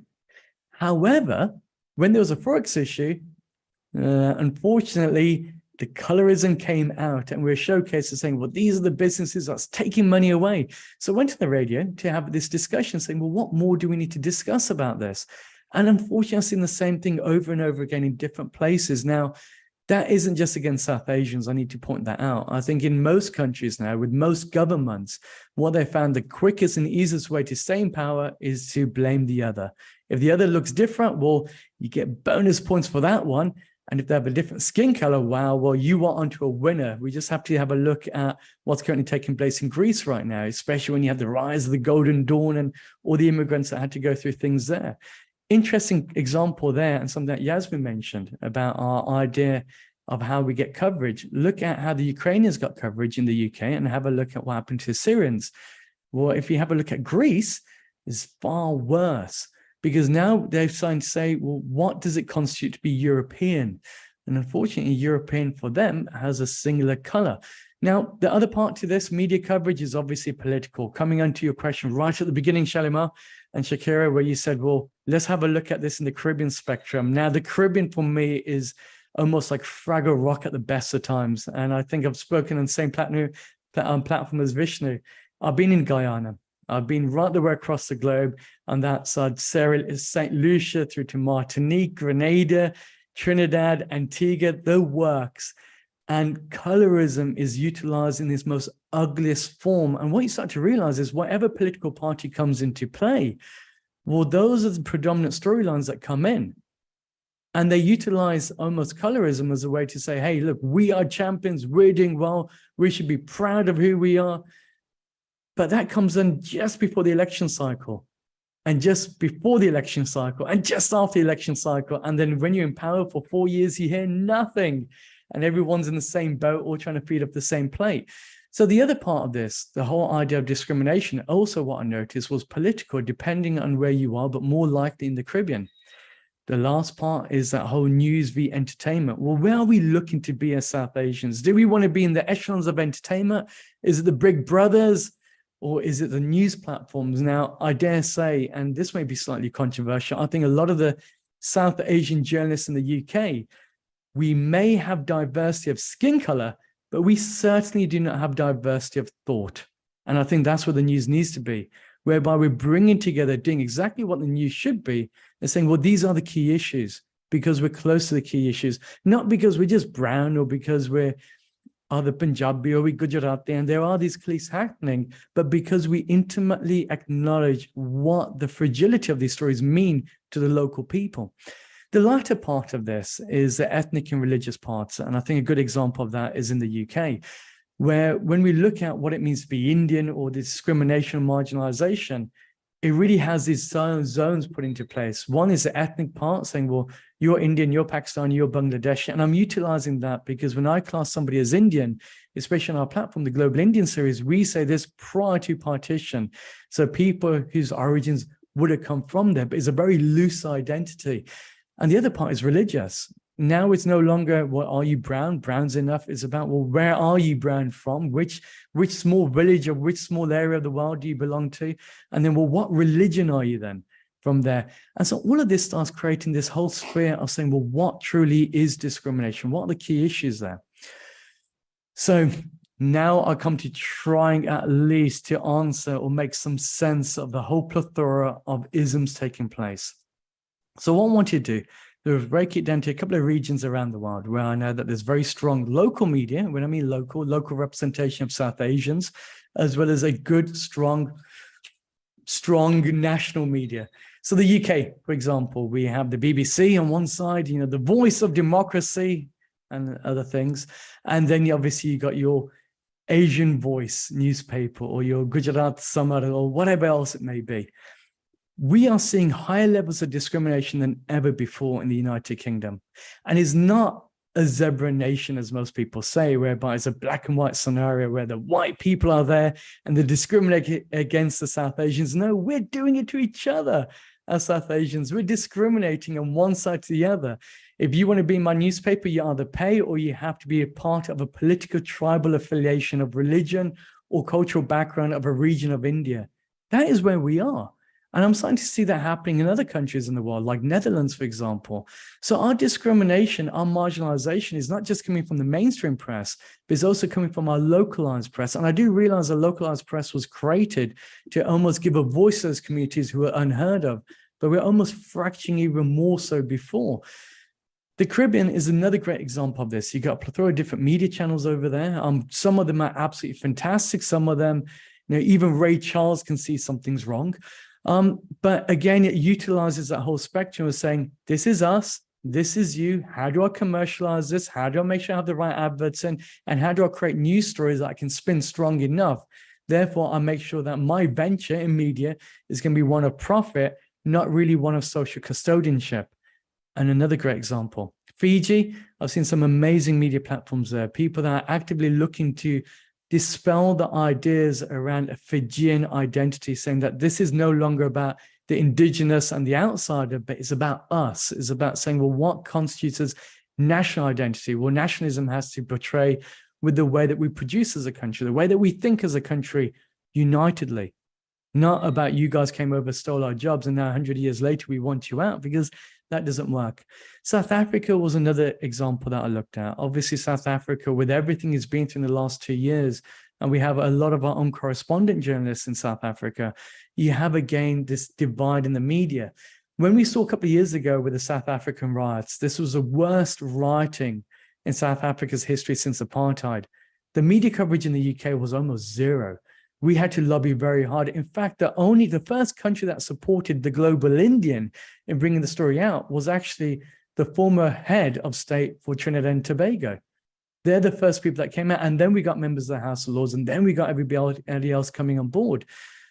However, when there was a Forex issue, unfortunately, the colorism came out and we were showcasing saying, well, these are the businesses that's taking money away. So I went to the radio to have this discussion saying, well, what more do we need to discuss about this? And unfortunately, I've seen the same thing over and over again in different places. Now, that isn't just against South Asians. I need to point that out. I think in most countries now, with most governments, what they found the quickest and easiest way to stay in power is to blame the other. If the other looks different, well, you get bonus points for that one. And if they have a different skin color, wow, well, you are onto a winner. We just have to have a look at what's currently taking place in Greece right now, especially when you have the rise of the Golden Dawn and all the immigrants that had to go through things there. Interesting example there, and something that Yasmin mentioned about our idea of how we get coverage. Look at how the Ukrainians got coverage in the UK and have a look at what happened to the Syrians. Well, if you have a look at Greece, it's far worse because now they're starting to say, well, what does it constitute to be European? And unfortunately, European for them has a singular color. Now, the other part to this media coverage is obviously political. Coming on to your question right at the beginning, Shalimar and Shakira, where you said, well, let's have a look at this in the Caribbean spectrum. Now, the Caribbean for me is almost like Fraggle Rock at the best of times. And I think I've spoken on the same platform as Vishnu. I've been in Guyana. I've been right the way across the globe on that side, St. Lucia through to Martinique, Grenada, Trinidad, Antigua, the works. And colorism is utilized in its most ugliest form. And what you start to realize is whatever political party comes into play, well, those are the predominant storylines that come in. And they utilize almost colorism as a way to say, hey, look, we are champions, we're doing well, we should be proud of who we are. But that comes in just before the election cycle, and just before the election cycle, and just after the election cycle. And then when you're in power for 4 years, you hear nothing. And everyone's in the same boat, all trying to feed up the same plate. So the other part of this, the whole idea of discrimination, also what I noticed was political, depending on where you are, but more likely in the Caribbean. The last part is that whole news v entertainment. Well, where are we looking to be as South Asians? Do we want to be in the echelons of entertainment? Is it the Big Brothers? Or is it the news platforms? Now, I dare say, and this may be slightly controversial, I think a lot of the South Asian journalists in the UK, we may have diversity of skin color, but we certainly do not have diversity of thought. And I think that's where the news needs to be, whereby we're bringing together, doing exactly what the news should be, and saying, well, these are the key issues because we're close to the key issues, not because we're just brown or because we're the Punjabi or we Gujarati, and there are these cliques happening, but because we intimately acknowledge what the fragility of these stories mean to the local people. The latter part of this is the ethnic and religious parts. And I think a good example of that is in the UK, where when we look at what it means to be Indian or the discrimination and marginalization, it really has these zones put into place. One is the ethnic part, saying, well, you're Indian, you're Pakistani, you're Bangladeshi. And I'm utilizing that because when I class somebody as Indian, especially on our platform, the Global Indian Series, we say this prior to partition. So people whose origins would have come from there, but it's a very loose identity. And the other part is religious. Now it's no longer, well, are you brown? Brown's enough. It's about, well, where are you brown from? Which small village or which small area of the world do you belong to? And then, well, what religion are you then from there? And so all of this starts creating this whole sphere of saying, well, what truly is discrimination? What are the key issues there? So now I come to trying at least to answer or make some sense of the whole plethora of isms taking place. So what I want to do, is break it down to a couple of regions around the world where I know that there's very strong local media. When I mean local representation of South Asians, as well as a good, strong national media. So the UK, for example, we have the BBC on one side, you know, the voice of democracy and other things. And then obviously you got your Asian Voice newspaper or your Gujarat Samar or whatever else it may be. We are seeing higher levels of discrimination than ever before in the United Kingdom. And it's not a zebra nation, as most people say, whereby it's a black and white scenario where the white people are there and they discriminate against the South Asians. No, we're doing it to each other as South Asians. We're discriminating on one side to the other. If you want to be in my newspaper, you either pay or you have to be a part of a political tribal affiliation of religion or cultural background of a region of India. That is where we are. And I'm starting to see that happening in other countries in the world, like Netherlands, for example. So our discrimination, our marginalization is not just coming from the mainstream press, but it's also coming from our localized press. And I do realize the localized press was created to almost give a voice to those communities who are unheard of, but we're almost fracturing even more so before. The Caribbean is another great example of this. You've got a plethora of different media channels over there. Some of them are absolutely fantastic. Some of them, even Ray Charles can see something's wrong. But again, it utilizes that whole spectrum of saying, this is us, this is you. How do I commercialize this? How do I make sure I have the right adverts in? And how do I create news stories that I can spin strong enough? Therefore, I make sure that my venture in media is going to be one of profit, not really one of social custodianship. And another great example, Fiji, I've seen some amazing media platforms there, people that are actively looking to dispel the ideas around a Fijian identity, saying that this is no longer about the indigenous and the outsider, but it's about us. It's about saying, well, what constitutes as national identity? Well, nationalism has to portray with the way that we produce as a country, the way that we think as a country unitedly, not about you guys came over, stole our jobs, and now 100 years later, we want you out, because that doesn't work. South Africa was another example that I looked at. Obviously, South Africa, with everything it's been through in the last 2 years, and we have a lot of our own correspondent journalists in South Africa, you have again this divide in the media. When we saw a couple of years ago with the South African riots, this was the worst rioting in South Africa's history since apartheid. The media coverage in the UK was almost zero. We had to lobby very hard. In fact, the first country that supported the Global Indian in bringing the story out was actually the former head of state for Trinidad and Tobago. They're the first people that came out, and then we got members of the House of Lords, and then we got everybody else coming on board.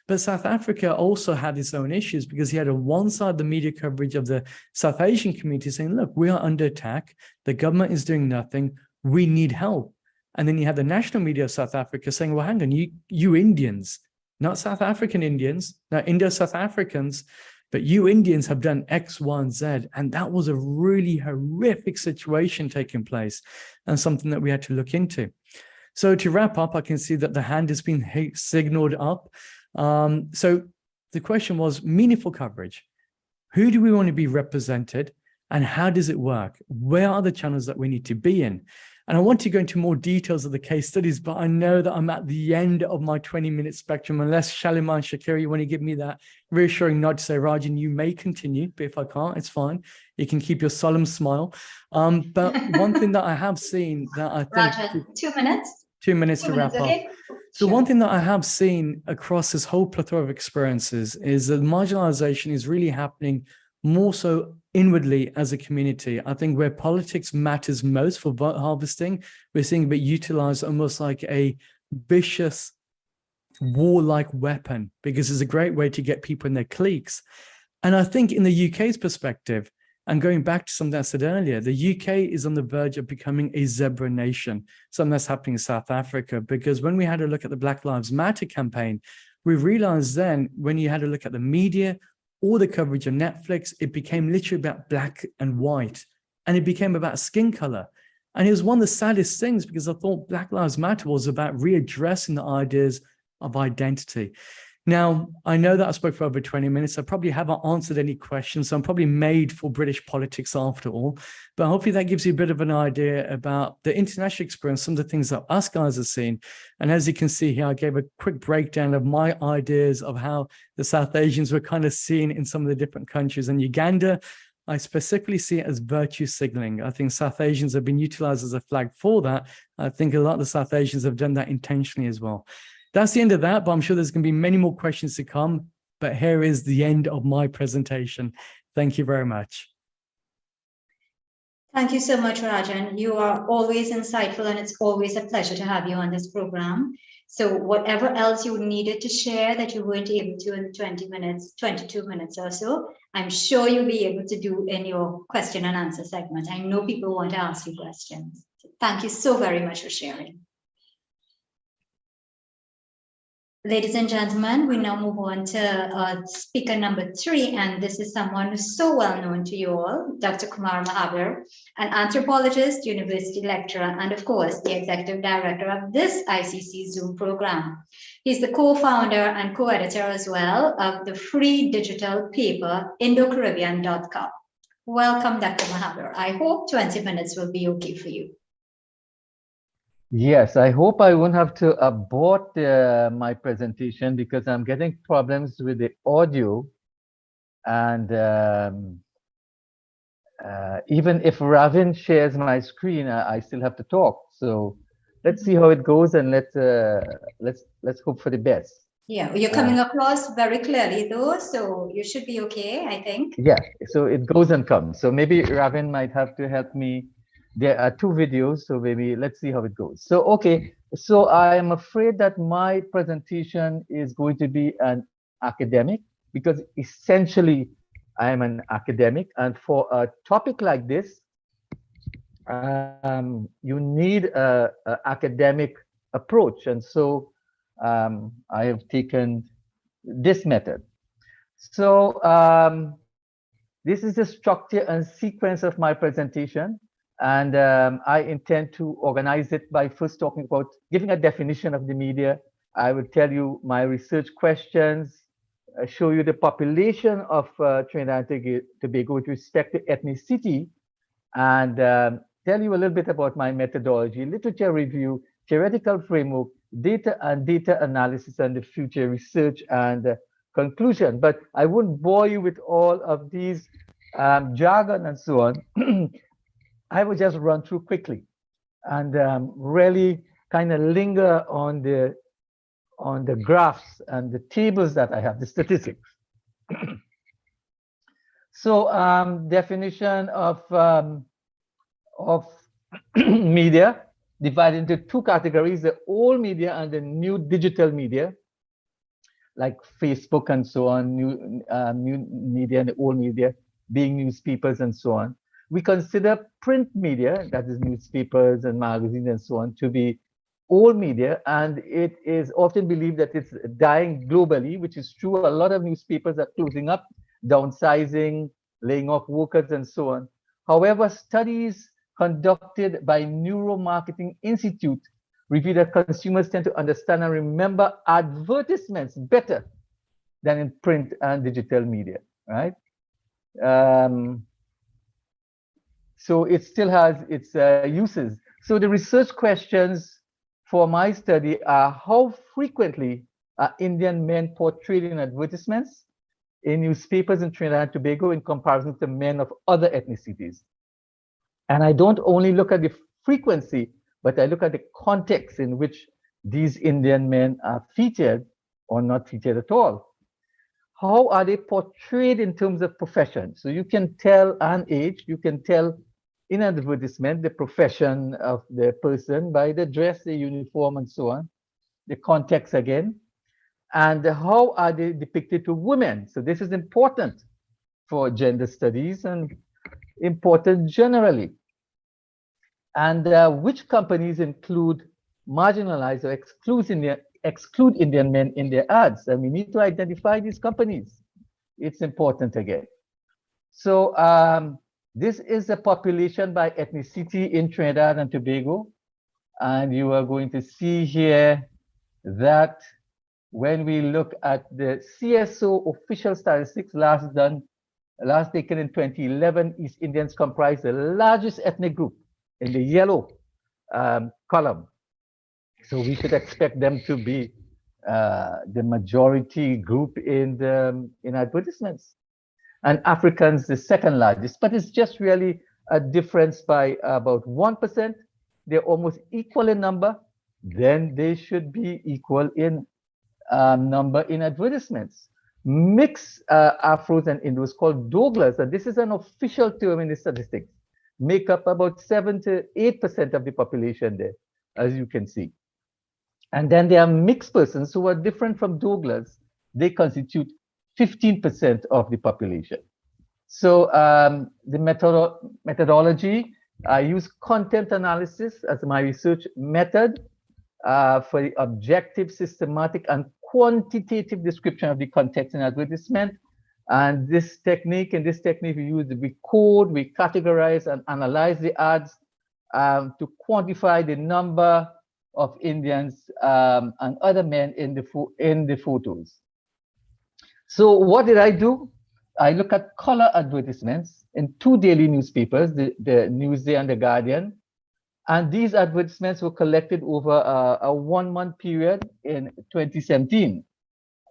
But South Africa also had its own issues, because he had on one side the media coverage of the South Asian community saying, look, we are under attack. The government is doing nothing. We need help. And then you had the national media of South Africa saying, well, hang on, you Indians, not South African Indians, not Indo-South Africans, but you Indians have done X, Y, and Z. And that was a really horrific situation taking place, and something that we had to look into. So to wrap up, I can see that the hand has been signaled up. So the question was meaningful coverage. Who do we want to be represented, and how does it work? Where are the channels that we need to be in? And I want to go into more details of the case studies, but I know that I'm at the end of my 20-minute spectrum, unless Shalimar and Shakira, you want to give me that reassuring nod to say, Rajan, you may continue, but if I can't, it's fine. You can keep your solemn smile. But one thing that I have seen that I think— Rajan, 2 minutes? 2 minutes to wrap up. So one thing that I have seen across this whole plethora of experiences is that marginalization is really happening more so inwardly as a community. I think where politics matters most for vote harvesting, we're seeing it utilized almost like a vicious warlike weapon, because it's a great way to get people in their cliques. And I think in the UK's perspective, and going back to something I said earlier, the UK is on the verge of becoming a zebra nation, something that's happening in South Africa, because when we had a look at the Black Lives Matter campaign, we realized then when you had a look at the media, all the coverage on Netflix, it became literally about black and white, and it became about skin color. And it was one of the saddest things, because I thought Black Lives Matter was about readdressing the ideas of identity. Now, I know that I spoke for over 20 minutes. I probably haven't answered any questions, so I'm probably made for British politics after all. But hopefully that gives you a bit of an idea about the international experience, some of the things that us guys have seen. And as you can see here, I gave a quick breakdown of my ideas of how the South Asians were kind of seen in some of the different countries. And Uganda, I specifically see it as virtue signaling. I think South Asians have been utilized as a flag for that. I think a lot of the South Asians have done that intentionally as well. That's the end of that, but I'm sure there's going to be many more questions to come. But here is the end of my presentation. Thank you very much. Thank you so much, Rajan. You are always insightful, and it's always a pleasure to have you on this program. So whatever else you needed to share that you weren't able to in 20 minutes, 22 minutes or so, I'm sure you'll be able to do in your question and answer segment. I know people want to ask you questions. So thank you so very much for sharing. Ladies and gentlemen, we now move on to speaker number 3, and this is someone who's so well known to you all, Dr. Kumar Mahabir, an anthropologist, university lecturer, and of course, the executive director of this ICC Zoom program. He's the co-founder and co-editor as well of the free digital paper, Indo-Caribbean.com. Welcome, Dr. Mahabir. I hope 20 minutes will be okay for you. Yes, I hope I won't have to abort my presentation because I'm getting problems with the audio, and even if Ravin shares my screen, I still have to talk. So let's see how it goes, and let's hope for the best. Yeah, you're coming across very clearly though, so you should be okay, I think. Yeah, so it goes and comes. So maybe Ravin might have to help me. There are 2 videos, so maybe let's see how it goes. So, okay, so I am afraid that my presentation is going to be an academic because essentially I am an academic, and for a topic like this, you need a academic approach, and so I have taken this method. So this is the structure and sequence of my presentation. And I intend to organize it by first talking about giving a definition of the media. I will tell you my research questions, show you the population of Trinidad and Tobago with respect to ethnicity, and tell you a little bit about my methodology, literature review, theoretical framework, data and data analysis, and the future research and conclusion. But I won't bore you with all of these jargon and so on. I will just run through quickly and really kind of linger on the graphs and the tables that I have, the statistics. So definition of media divided into 2 categories: the old media and the new digital media, like Facebook and so on. New media and the old media being newspapers and so on. We consider print media, that is newspapers and magazines and so on, to be old media, and it is often believed that it's dying globally, which is true. A lot of newspapers are closing up, downsizing, laying off workers and so on. However, studies conducted by Neuromarketing Institute reveal that consumers tend to understand and remember advertisements better than in print and digital media, right? So it still has its uses. So the research questions for my study are: how frequently are Indian men portrayed in advertisements in newspapers in Trinidad and Tobago in comparison to men of other ethnicities? And I don't only look at the frequency, but I look at the context in which these Indian men are featured or not featured at all. How are they portrayed in terms of profession? So you can tell an age, you can tell in an advertisement the profession of the person by the dress, the uniform, and so on, the context again. And how are they depicted to women? So this is important for gender studies and important generally. And which companies include marginalized or exclude Indian men in their ads? And we need to identify these companies. It's important again. So this is the population by ethnicity in Trinidad and Tobago. And you are going to see here that when we look at the CSO official statistics last taken in 2011, East Indians comprise the largest ethnic group in the yellow column. So we should expect them to be the majority group in advertisements. And Africans the second largest, but it's just really a difference by about 1%. They're almost equal in number, then they should be equal in number in advertisements. Mixed Afros and Indos called Douglas, and this is an official term in the statistics. make up about 7 to 8% of the population there, as you can see. And then there are mixed persons who are different from Douglas. They constitute 15% of the population. So the methodology, I use content analysis as my research method for the objective, systematic, and quantitative description of the context in advertisement. And this technique, we code, we categorize and analyze the ads to quantify the number of Indians and other men in the photos. So what did I do? I look at color advertisements in 2 daily newspapers, the Newsday and the Guardian. And these advertisements were collected over a 1-month period in 2017.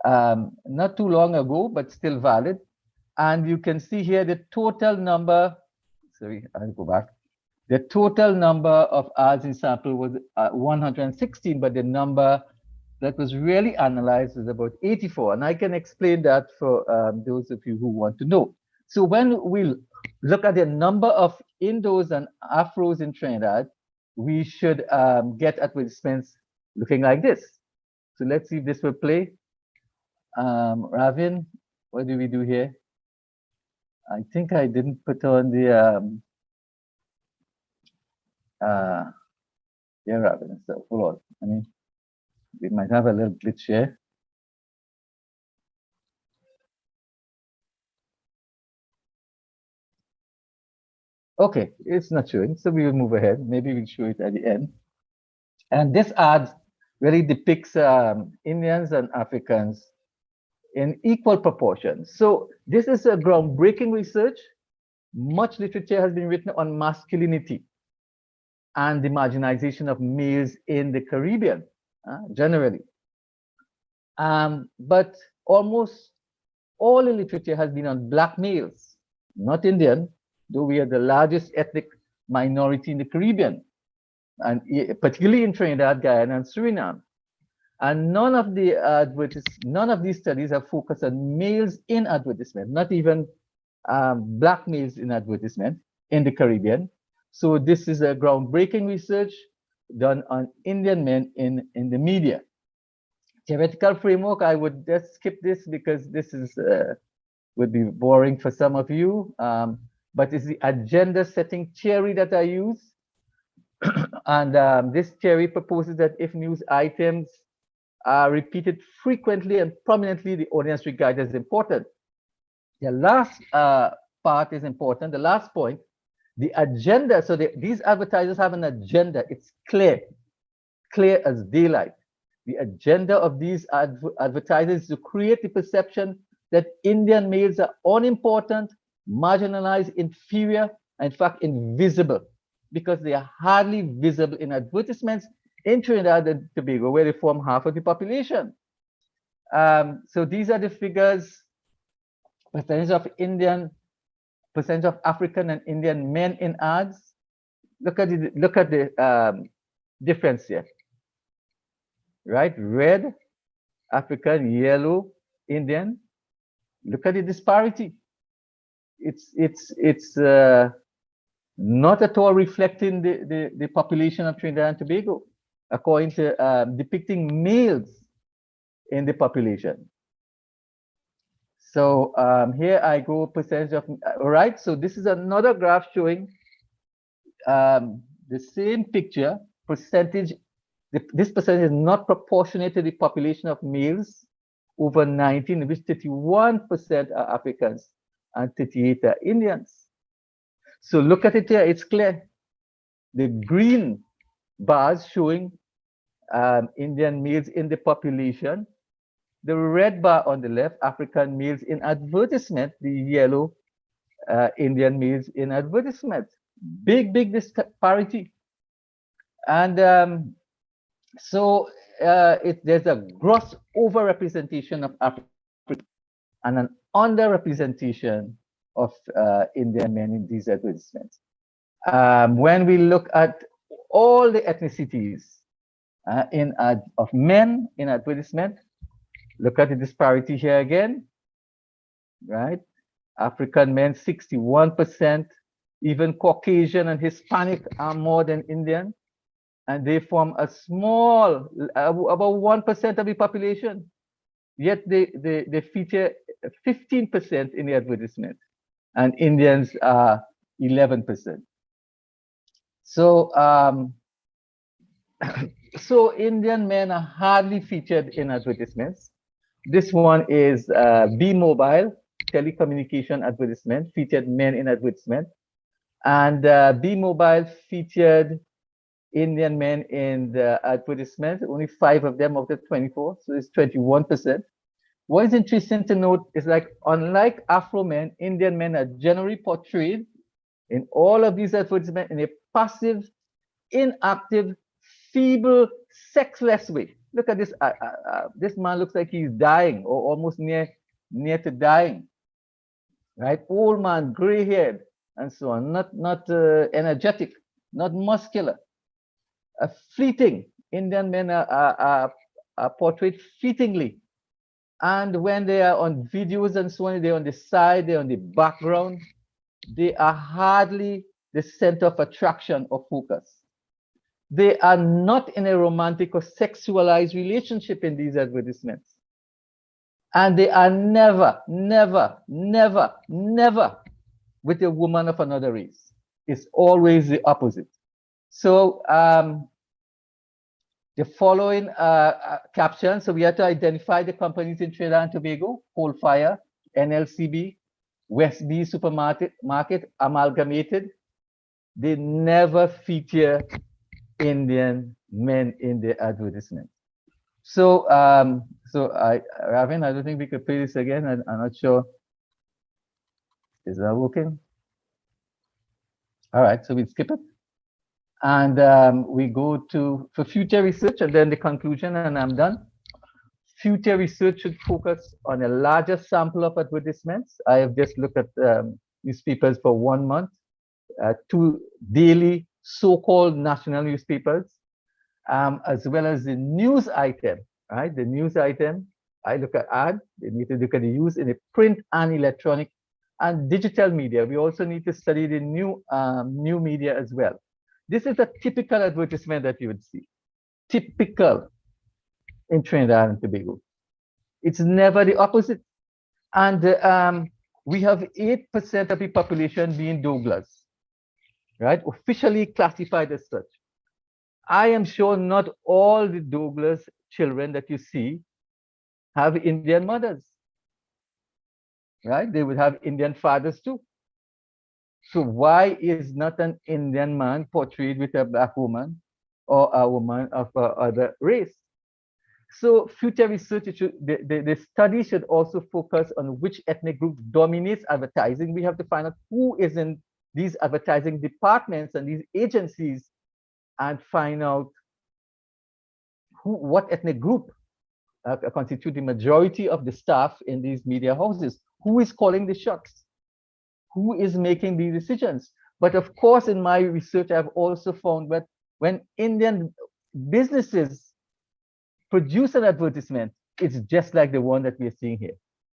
Not too long ago, but still valid. And you can see here the total number, sorry, I'll go back. The total number of ads in sample was 116, but the number that was really analyzed was about 84. And I can explain that for those of you who want to know. So when we look at the number of Indos and Afros in Trinidad, we should get advertisements looking like this. So let's see if this will play. Ravin, what do we do here? I think I didn't put on the yeah, Ravin. So hold on. I mean, we might have a little glitch here. Okay, it's not showing, so we will move ahead. Maybe we'll show it at the end. And this ad really depicts Indians and Africans in equal proportions. So this is a groundbreaking research. Much literature has been written on masculinity and the marginalization of males in the Caribbean, generally. But almost all the literature has been on Black males, not Indian, though we are the largest ethnic minority in the Caribbean, and particularly in Trinidad, Guyana, and Suriname. And none of these studies have focused on males in advertisement, not even Black males in advertisement in the Caribbean. So this is a groundbreaking research done on Indian men in the media. Theoretical framework, I would just skip this because this is would be boring for some of you. But it's the agenda setting theory that I use. And this theory proposes that if news items are repeated frequently and prominently, the audience regards as important. The last part is important. The last point, the agenda. So these advertisers have an agenda. It's clear as daylight. The agenda of these advertisers is to create the perception that Indian males are unimportant, marginalized, inferior, and in fact invisible, because they are hardly visible in advertisements in Trinidad and Tobago, where they form half of the population. So these are the figures: percentage of African and Indian men in ads. Look at the difference here, right? Red, African; yellow, Indian. Look at the disparity. It's not at all reflecting the population of Trinidad and Tobago, according to depicting males in the population. So here I go percentage of, all right, so this is another graph showing the same picture, percentage. This percentage is not proportionate to the population of males over 19, in which 31% are Africans and 38 are Indians. So look at it here, it's clear. The green bars showing Indian males in the population. The red bar on the left, African males in advertisement. The yellow, Indian males in advertisement. Big disparity. And so there's a gross overrepresentation of African and an underrepresentation of Indian men in these advertisements. When we look at all the ethnicities of men in advertisement, look at the disparity here again, right? African men 61%, Even Caucasian and Hispanic are more than Indian, and they form a small, about 1% of the population. Yet they feature 15% in the advertisement, and Indians are 11%. So so Indian men are hardly featured in advertisements. This one is B-Mobile, telecommunication advertisement, featured men in advertisement. And B-Mobile featured Indian men in the advertisement, only 5 of them of the 24, so it's 21%. What is interesting to note is, like, unlike Afro men, Indian men are generally portrayed in all of these advertisements in a passive, inactive, feeble, sexless way. Look at this. This man looks like he's dying, or almost near to dying. Right? Old man, gray haired, and so on. Not energetic, not muscular. Fleeting. Indian men are portrayed fleetingly. And when they are on videos and so on, they're on the side, they're on the background. They are hardly the center of attraction or focus. They are not in a romantic or sexualized relationship in these advertisements. And they are never, never, never, never with a woman of another race. It's always the opposite. So the following caption. So we have to identify the companies in Trinidad and Tobago: Coalfire, NLCB, Westby Supermarket, Amalgamated. They never feature Indian men in their advertisement. So, Ravin, I don't think we could play this again. I'm not sure. Is that working? All right, so we skip it. And we go for future research, and then the conclusion, and I'm done. Future research should focus on a larger sample of advertisements. I have just looked at newspapers for 1 month, 2 daily so-called national newspapers, as well as the news item, right? The news item, I look at ad, they need to look at the use in the print and electronic and digital media. We also need to study the new media as well. This is a typical advertisement that you would see. Typical in Trinidad and Tobago. It's never the opposite. And we have 8% of the population being Douglas, right? Officially classified as such. I am sure not all the Douglas children that you see have Indian mothers, right? They would have Indian fathers too. So why is not an Indian man portrayed with a black woman or a woman of other race? So future research, the study should also focus on which ethnic group dominates advertising. We have to find out who is in these advertising departments and these agencies, and find out what ethnic group constitute the majority of the staff in these media houses. Who is calling the shots? Who is making these decisions? But of course, in my research, I've also found that when Indian businesses produce an advertisement, it's just like the one that we're seeing here.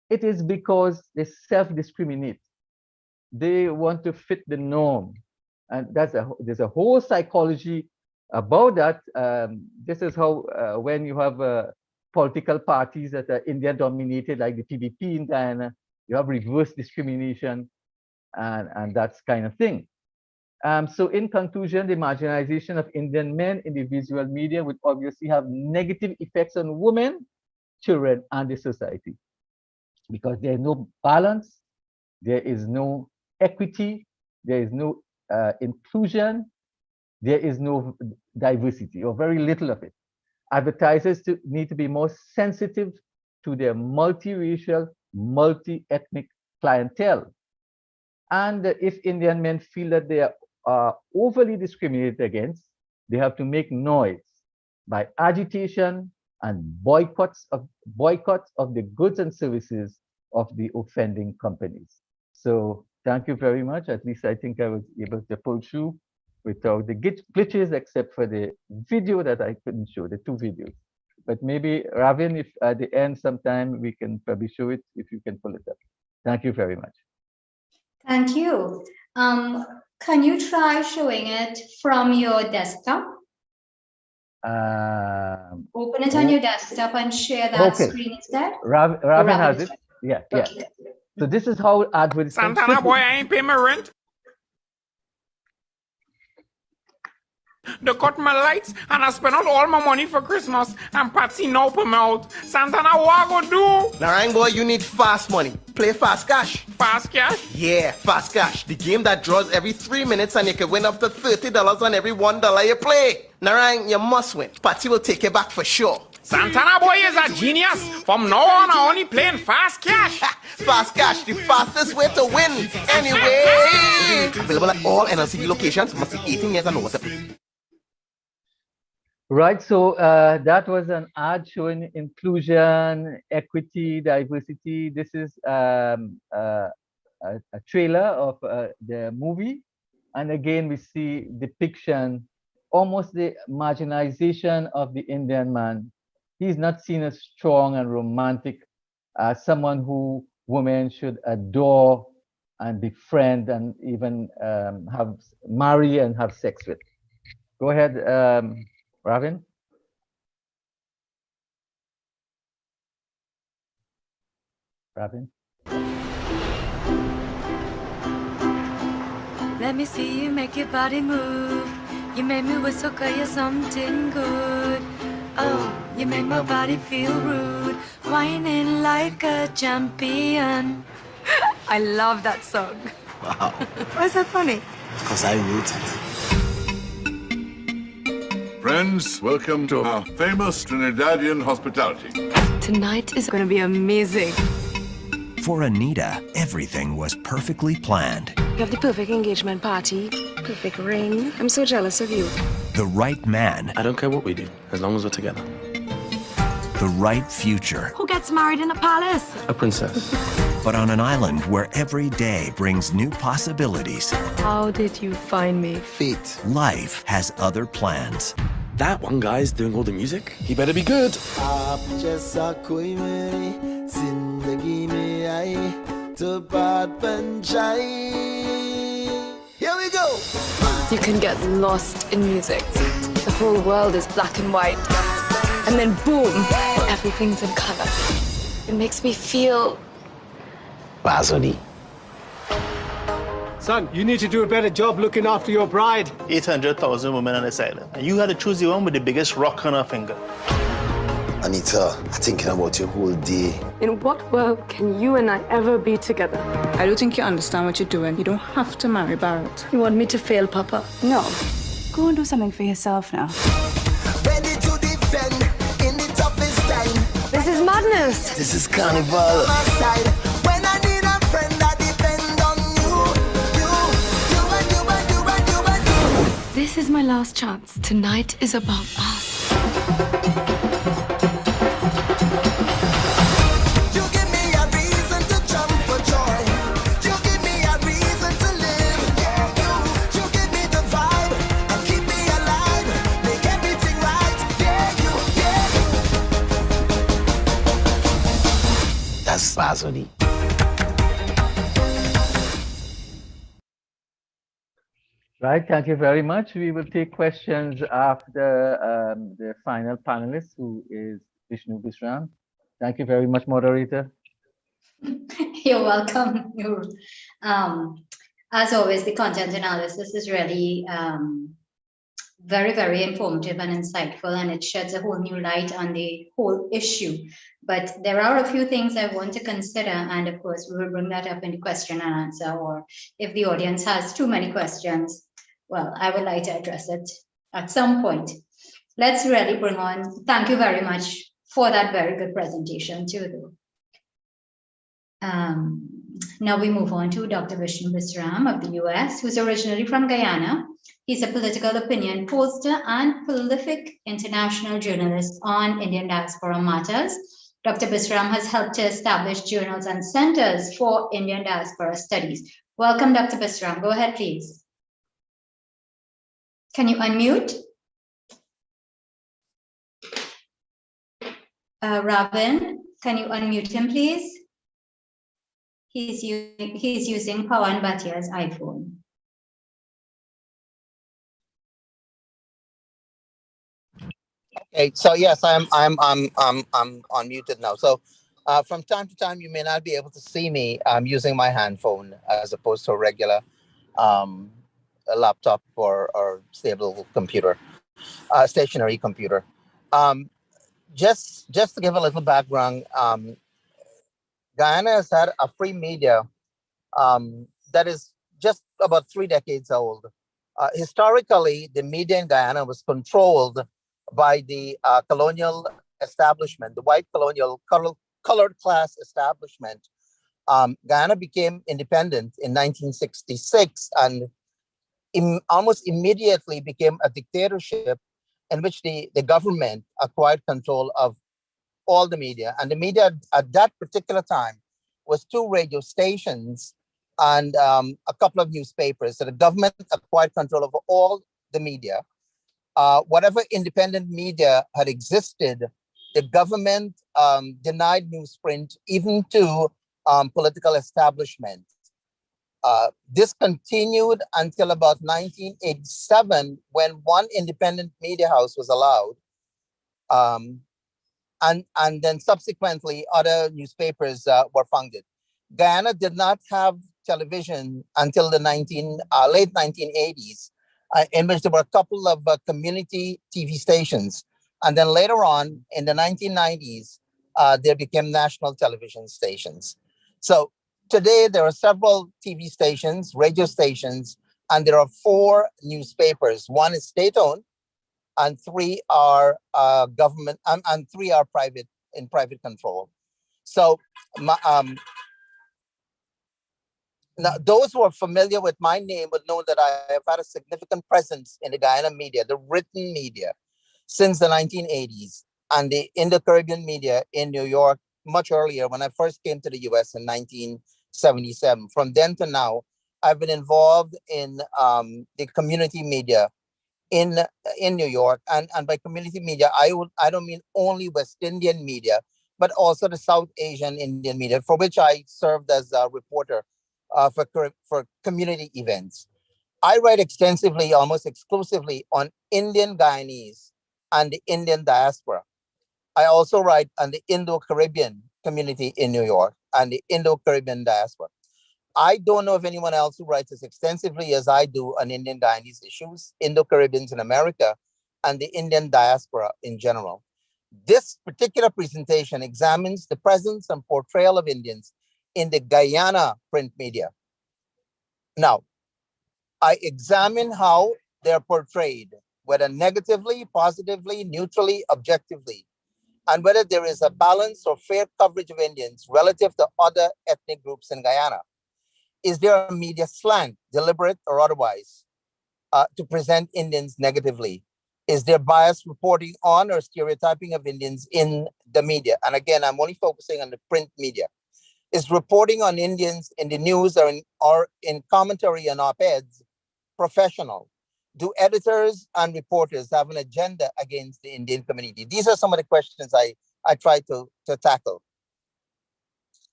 It is because they self-discriminate. They want to fit the norm. And there's a whole psychology about that. This is how when you have political parties that are Indian dominated, like the PDP in Guyana, you have reverse discrimination and that kind of thing. So in conclusion, the marginalization of Indian men in the visual media would obviously have negative effects on women, children, and the society, because there is no balance, there is no equity, there is no inclusion, there is no diversity, or very little of it. Advertisers need to be more sensitive to their multiracial, multi-ethnic clientele. And if Indian men feel that they are overly discriminated against, they have to make noise by agitation and boycotts of the goods and services of the offending companies. So thank you very much. At least I think I was able to pull through without the glitches, except for the video that I couldn't show, the 2 videos. But maybe, Ravin, if at the end sometime we can probably show it, if you can pull it up. Thank you very much. Thank you. Can you try showing it from your desktop? Open it on your desktop and share that screen instead. Ravin has it. Yeah, yeah. Okay. So this is how advertisements. Santana boy, I ain't pay my rent. They cut my lights and I spent out all my money for Christmas and Patsy now put me out. Santana, what I gonna do? Narang boy, you need fast money. Play Fast Cash. Fast Cash? Yeah, Fast Cash. The game that draws every 3 minutes and you can win up to $30 on every $1 you play. Narang, you must win. Patsy will take you back for sure. Santana boy is a genius. From now on, I only playing Fast Cash. Fast Cash, the fastest way to win. Anyway. Available at all NLCD locations. Must be 18 years and older. Right, so that was an ad showing inclusion, equity, diversity. This is a trailer of the movie. And again, we see depiction, almost the marginalization of the Indian man. He's not seen as strong and romantic, as someone who women should adore and befriend and even marry and have sex with. Go ahead, Ravin. Ravin. Let me see you make your body move. You make me whistle 'cause you're something good. Oh, you make my body feel rude. Whining like a champion. I love that song. Wow. Why is that funny? Because I wrote it. Friends, welcome to our famous Trinidadian hospitality. Tonight is going to be amazing. For Anita, everything was perfectly planned. You have the perfect engagement party, perfect ring. I'm so jealous of you. The right man. I don't care what we do, as long as we're together. The right future. Who gets married in a palace? A princess. But on an island where every day brings new possibilities. How did you find me? Fate. Life has other plans. That one guy's doing all the music. He better be good. Here we go. You can get lost in music. The whole world is black and white. And then boom, everything's in color. It makes me feel... Basodi. Son, you need to do a better job looking after your bride. 800,000 women on this island. And you had to choose the one with the biggest rock on her finger. Anita, I'm thinking about your whole day. In what world can you and I ever be together? I don't think you understand what you're doing. You don't have to marry Barrett. You want me to fail, Papa? No. Go and do something for yourself now. Ready to defend in the toughest time. This is madness. This is carnival. When I need a friend, I depend on you. This is my last chance. Tonight is about us. That's Basodi. Right, thank you very much. We will take questions after the final panelist, who is Vishnu Bisram. Thank you very much, moderator. You're welcome. As always, the content analysis is really very, very informative and insightful, and it sheds a whole new light on the whole issue. But there are a few things I want to consider, and of course, we will bring that up in the question and answer, or if the audience has too many questions, well, I would like to address it at some point. Let's really bring on, thank you very much for that very good presentation too. Now we move on to Dr. Vishnu Bisram of the US, who's originally from Guyana. He's a political opinion poster and prolific international journalist on Indian diaspora matters. Dr. Bisram has helped to establish journals and centers for Indian diaspora studies. Welcome, Dr. Bisram. Go ahead, please. Can you unmute? Ravin, can you unmute him, please? He's using Pawan Bhatia's iPhone. Okay, so yes, I'm unmuted now. So from time to time, you may not be able to see me. I'm using my hand phone as opposed to a regular um, a laptop or stable computer, stationary computer. Um, just to give a little background, Guyana has had a free media that is just about 3 decades old. Historically, the media in Guyana was controlled by the colonial establishment, the white colonial colored class establishment. Guyana became independent in 1966 and almost immediately became a dictatorship in which the government acquired control of all the media. And the media at that particular time was 2 radio stations and a couple of newspapers. So the government acquired control over all the media. Whatever independent media had existed, the government denied newsprint even to political establishment. This continued until about 1987 when one independent media house was allowed. Um, and then subsequently other newspapers were founded. Guyana did not have television until the late 1980s, in which there were a couple of community TV stations. And then later on in the 1990s, there became national television stations. So today there are several TV stations, radio stations, and there are 4 newspapers. One is state-owned, and 3 are government, and 3 are private, in private control. So now, those who are familiar with my name would know that I have had a significant presence in the Guyana media, the written media, since the 1980s, and the Indo-Caribbean media in New York much earlier when I first came to the US in 1977. From then to now, I've been involved in the community media in New York, and by community media, I don't mean only West Indian media, but also the South Asian Indian media, for which I served as a reporter for community events. I write extensively, almost exclusively, on Indian Guyanese and the Indian diaspora. I also write on the Indo-Caribbean community in New York and the Indo-Caribbean diaspora. I don't know of anyone else who writes as extensively as I do on Indian Guyanese issues, Indo-Caribbeans in America, and the Indian diaspora in general. This particular presentation examines the presence and portrayal of Indians in the Guyana print media. Now, I examine how they're portrayed, whether negatively, positively, neutrally, objectively, and whether there is a balanced or fair coverage of Indians relative to other ethnic groups in Guyana. Is there a media slant, deliberate or otherwise, to present Indians negatively? Is there biased reporting on or stereotyping of Indians in the media? And again, I'm only focusing on the print media. Is reporting on Indians in the news or in commentary and op-eds professional? Do editors and reporters have an agenda against the Indian community? These are some of the questions I try to tackle.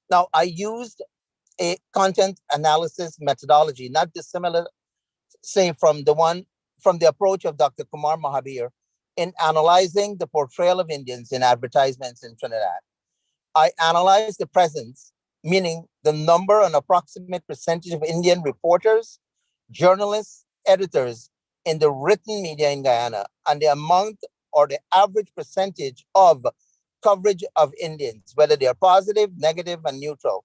Now, I used a content analysis methodology, not dissimilar, say, from the approach of Dr. Kumar Mahabir in analyzing the portrayal of Indians in advertisements in Trinidad. I analyzed the presence, meaning the number and approximate percentage of Indian reporters, journalists, editors in the written media in Guyana, and the amount or the average percentage of coverage of Indians, whether they are positive, negative, and neutral.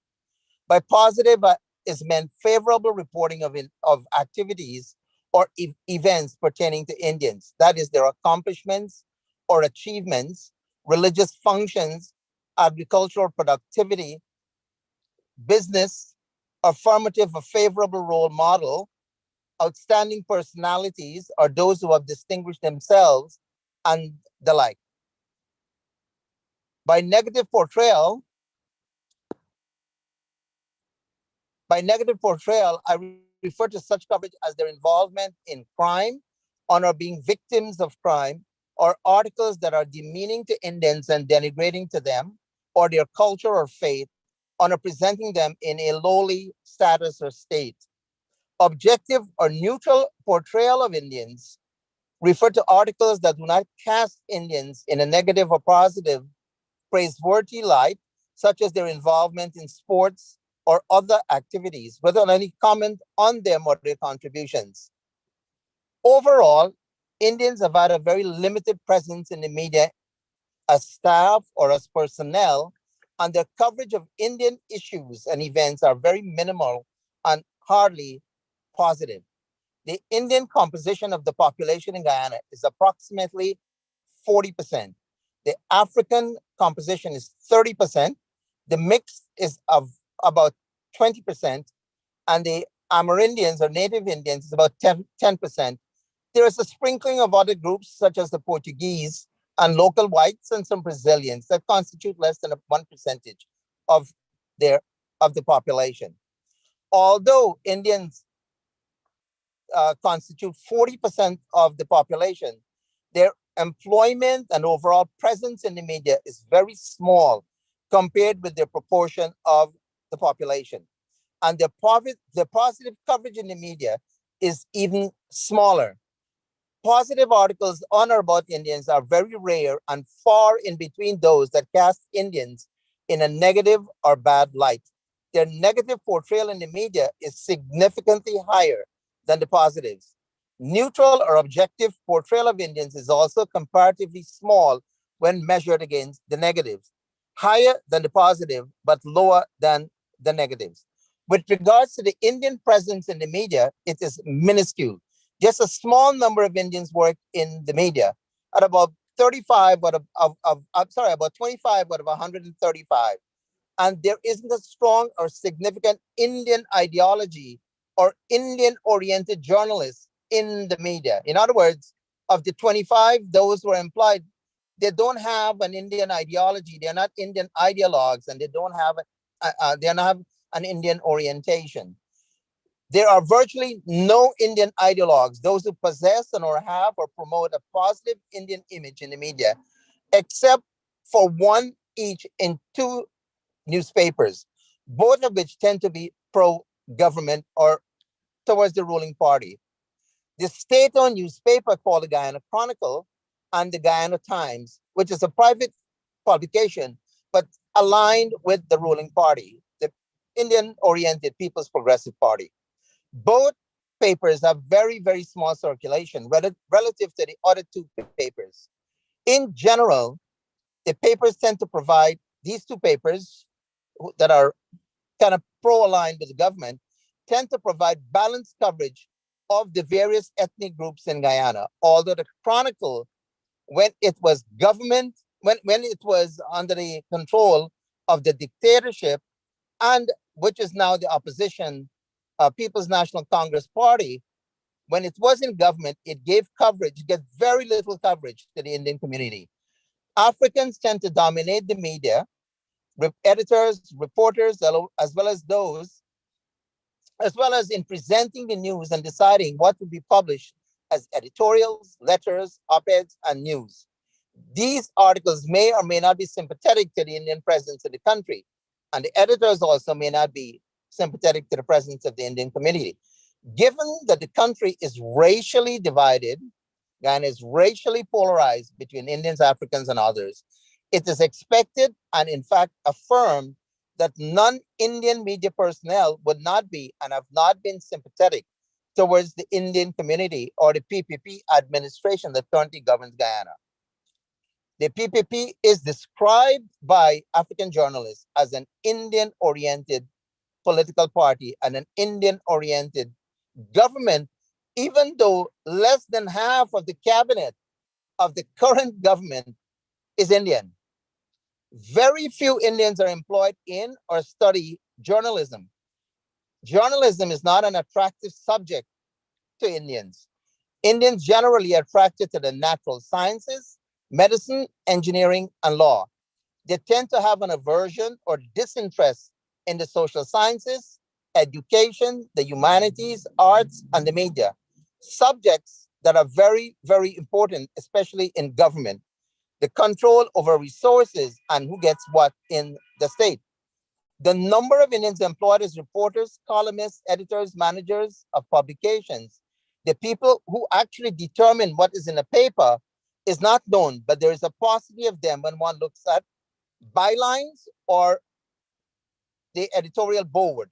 By positive is meant favorable reporting of activities or events pertaining to Indians. That is, their accomplishments or achievements, religious functions, agricultural productivity, business, affirmative or favorable role model, outstanding personalities, or those who have distinguished themselves, and the like. By negative portrayal, I refer to such coverage as their involvement in crime, or being victims of crime, or articles that are demeaning to Indians and denigrating to them, or their culture or faith, or presenting them in a lowly status or state. Objective or neutral portrayal of Indians refer to articles that do not cast Indians in a negative or positive, praiseworthy light, such as their involvement in sports or other activities, without any comment on them or their contributions. Overall, Indians have had a very limited presence in the media as staff or as personnel, and their coverage of Indian issues and events are very minimal and hardly positive. The Indian composition of the population in Guyana is approximately 40%. The African composition is 30%. The mix is of about 20%, and the Amerindians or native Indians is about 10%. There is a sprinkling of other groups such as the Portuguese and local whites and some Brazilians that constitute less than 1% of the population. Although Indians constitute 40% of the population, their employment and overall presence in the media is very small compared with their proportion of the population. And the positive coverage in the media is even smaller. Positive articles on or about Indians are very rare and far in between those that cast Indians in a negative or bad light. Their negative portrayal in the media is significantly higher than the positives. Neutral or objective portrayal of Indians is also comparatively small when measured against the negatives, higher than the positive, but lower than the negatives. With regards to the Indian presence in the media, it is minuscule. Just a small number of Indians work in the media, at about 35 out about 25 out of 135. And there isn't a strong or significant Indian ideology or Indian-oriented journalists in the media. In other words, of the 25, those who are employed, they don't have an Indian ideology. They're not Indian ideologues, and they don't have an Indian orientation. There are virtually no Indian ideologues, those who possess or have or promote a positive Indian image in the media, except for one each in two newspapers, both of which tend to be pro-government or towards the ruling party. The state-owned newspaper called the Guyana Chronicle and the Guyana Times, which is a private publication, but aligned with the ruling party, the Indian-oriented People's Progressive Party. Both papers have very, very small circulation relative to the other two papers. In general, the papers tend to provide, these two papers that are kind of pro-aligned with the government, tend to provide balanced coverage of the various ethnic groups in Guyana. Although the Chronicle, when it was government, when it was under the control of the dictatorship, and which is now the opposition, People's National Congress Party, when it was in government, it gave very little coverage to the Indian community. Africans tend to dominate the media, editors, reporters, as well as in presenting the news and deciding what to be published as editorials, letters, op-eds, and news. These articles may or may not be sympathetic to the Indian presence in the country, and the editors also may not be sympathetic to the presence of the Indian community. Given that the country is racially divided, Guyana is racially polarized between Indians, Africans, and others, it is expected and in fact affirmed that non-Indian media personnel would not be and have not been sympathetic towards the Indian community or the PPP administration that currently governs Guyana. The PPP is described by African journalists as an Indian-oriented political party and an Indian-oriented government, even though less than half of the cabinet of the current government is Indian. Very few Indians are employed in or study journalism. Journalism is not an attractive subject to Indians. Indians generally are attracted to the natural sciences, medicine, engineering, and law. They tend to have an aversion or disinterest in the social sciences, education, the humanities, arts, and the media, subjects that are very, very important, especially in government. The control over resources and who gets what in the state. The number of Indians employed as reporters, columnists, editors, managers of publications, The people who actually determine what is in a paper is not known, but there is a paucity of them when one looks at bylines or the editorial board.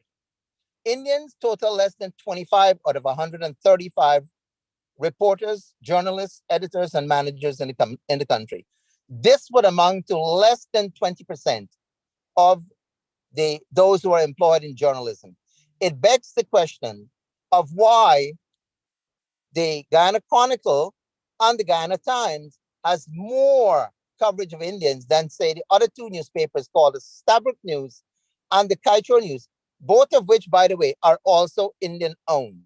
Indians total less than 25 out of 135 reporters, journalists, editors, and managers in the country. This would amount to less than 20% of those who are employed in journalism. It begs the question of why the Guyana Chronicle and the Guyana Times has more coverage of Indians than, say, the other two newspapers called the Stabroek News and the Kaichor News, both of which, by the way, are also Indian owned.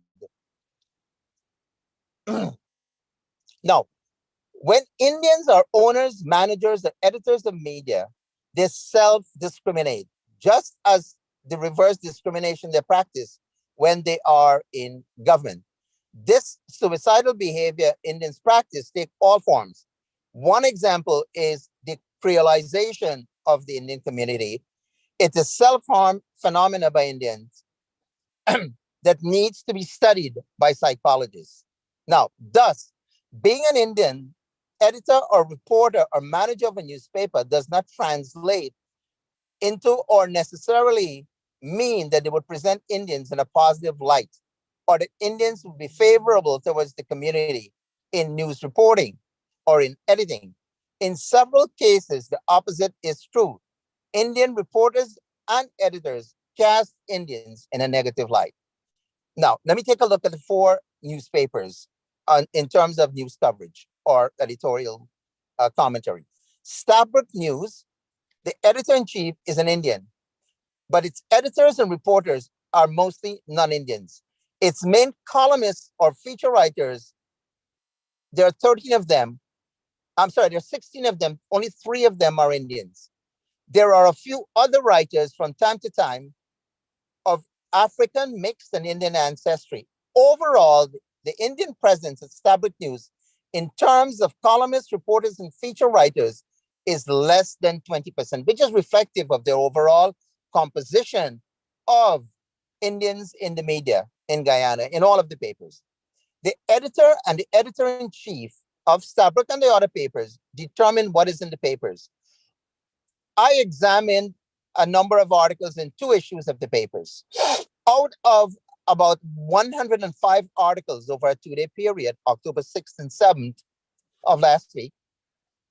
Now, when Indians are owners, managers, or editors of media, they self-discriminate, just as the reverse discrimination they practice when they are in government. This suicidal behavior Indians practice take all forms. One example is the creolization of the Indian community. It's a self-harm phenomena by Indians that needs to be studied by psychologists. Now, thus, being an Indian editor or reporter or manager of a newspaper does not translate into or necessarily mean that they would present Indians in a positive light, or that Indians would be favorable towards the community in news reporting or in editing. In several cases, the opposite is true. Indian reporters and editors cast Indians in a negative light. Now, let me take a look at the four newspapers in terms of news coverage or editorial commentary. Stabroek News, the editor-in-chief is an Indian, but its editors and reporters are mostly non-Indians. Its main columnists or feature writers, there are 13 of them. I'm sorry, there are 16 of them. Only 3 of them are Indians. There are a few other writers from time to time of African, mixed, and Indian ancestry. Overall, the Indian presence at Stabroek News in terms of columnists, reporters, and feature writers is less than 20%, which is reflective of their overall composition of Indians in the media in Guyana, in all of the papers. The editor and the editor-in-chief of Stabroek and the other papers determine what is in the papers. I examined a number of articles in 2 issues of the papers. Out of about 105 articles over a 2-day period, October 6th and 7th of last week,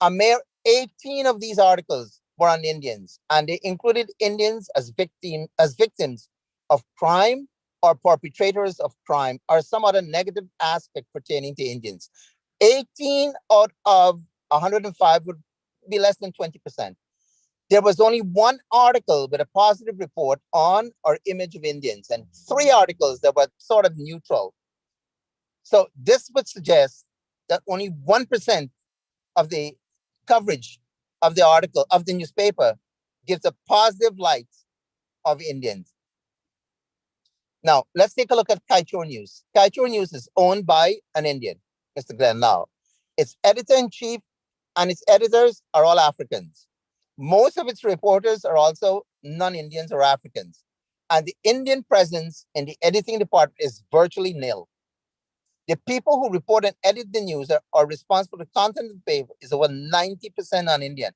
a mere 18 of these articles were on Indians, and they included Indians as victims of crime or perpetrators of crime or some other negative aspect pertaining to Indians. 18 out of 105 would be less than 20%. There was only 1 article with a positive report on or image of Indians, and 3 articles that were sort of neutral. So this would suggest that only 1% of the coverage of the article, of the newspaper, gives a positive light of Indians. Now, let's take a look at Kaichor News. Kaichor News is owned by an Indian, Mr. Glenn Lau. Its editor-in-chief and its editors are all Africans. Most of its reporters are also non-Indians or Africans. And the Indian presence in the editing department is virtually nil. The people who report and edit the news are responsible for the content of the paper is over 90% non-Indian.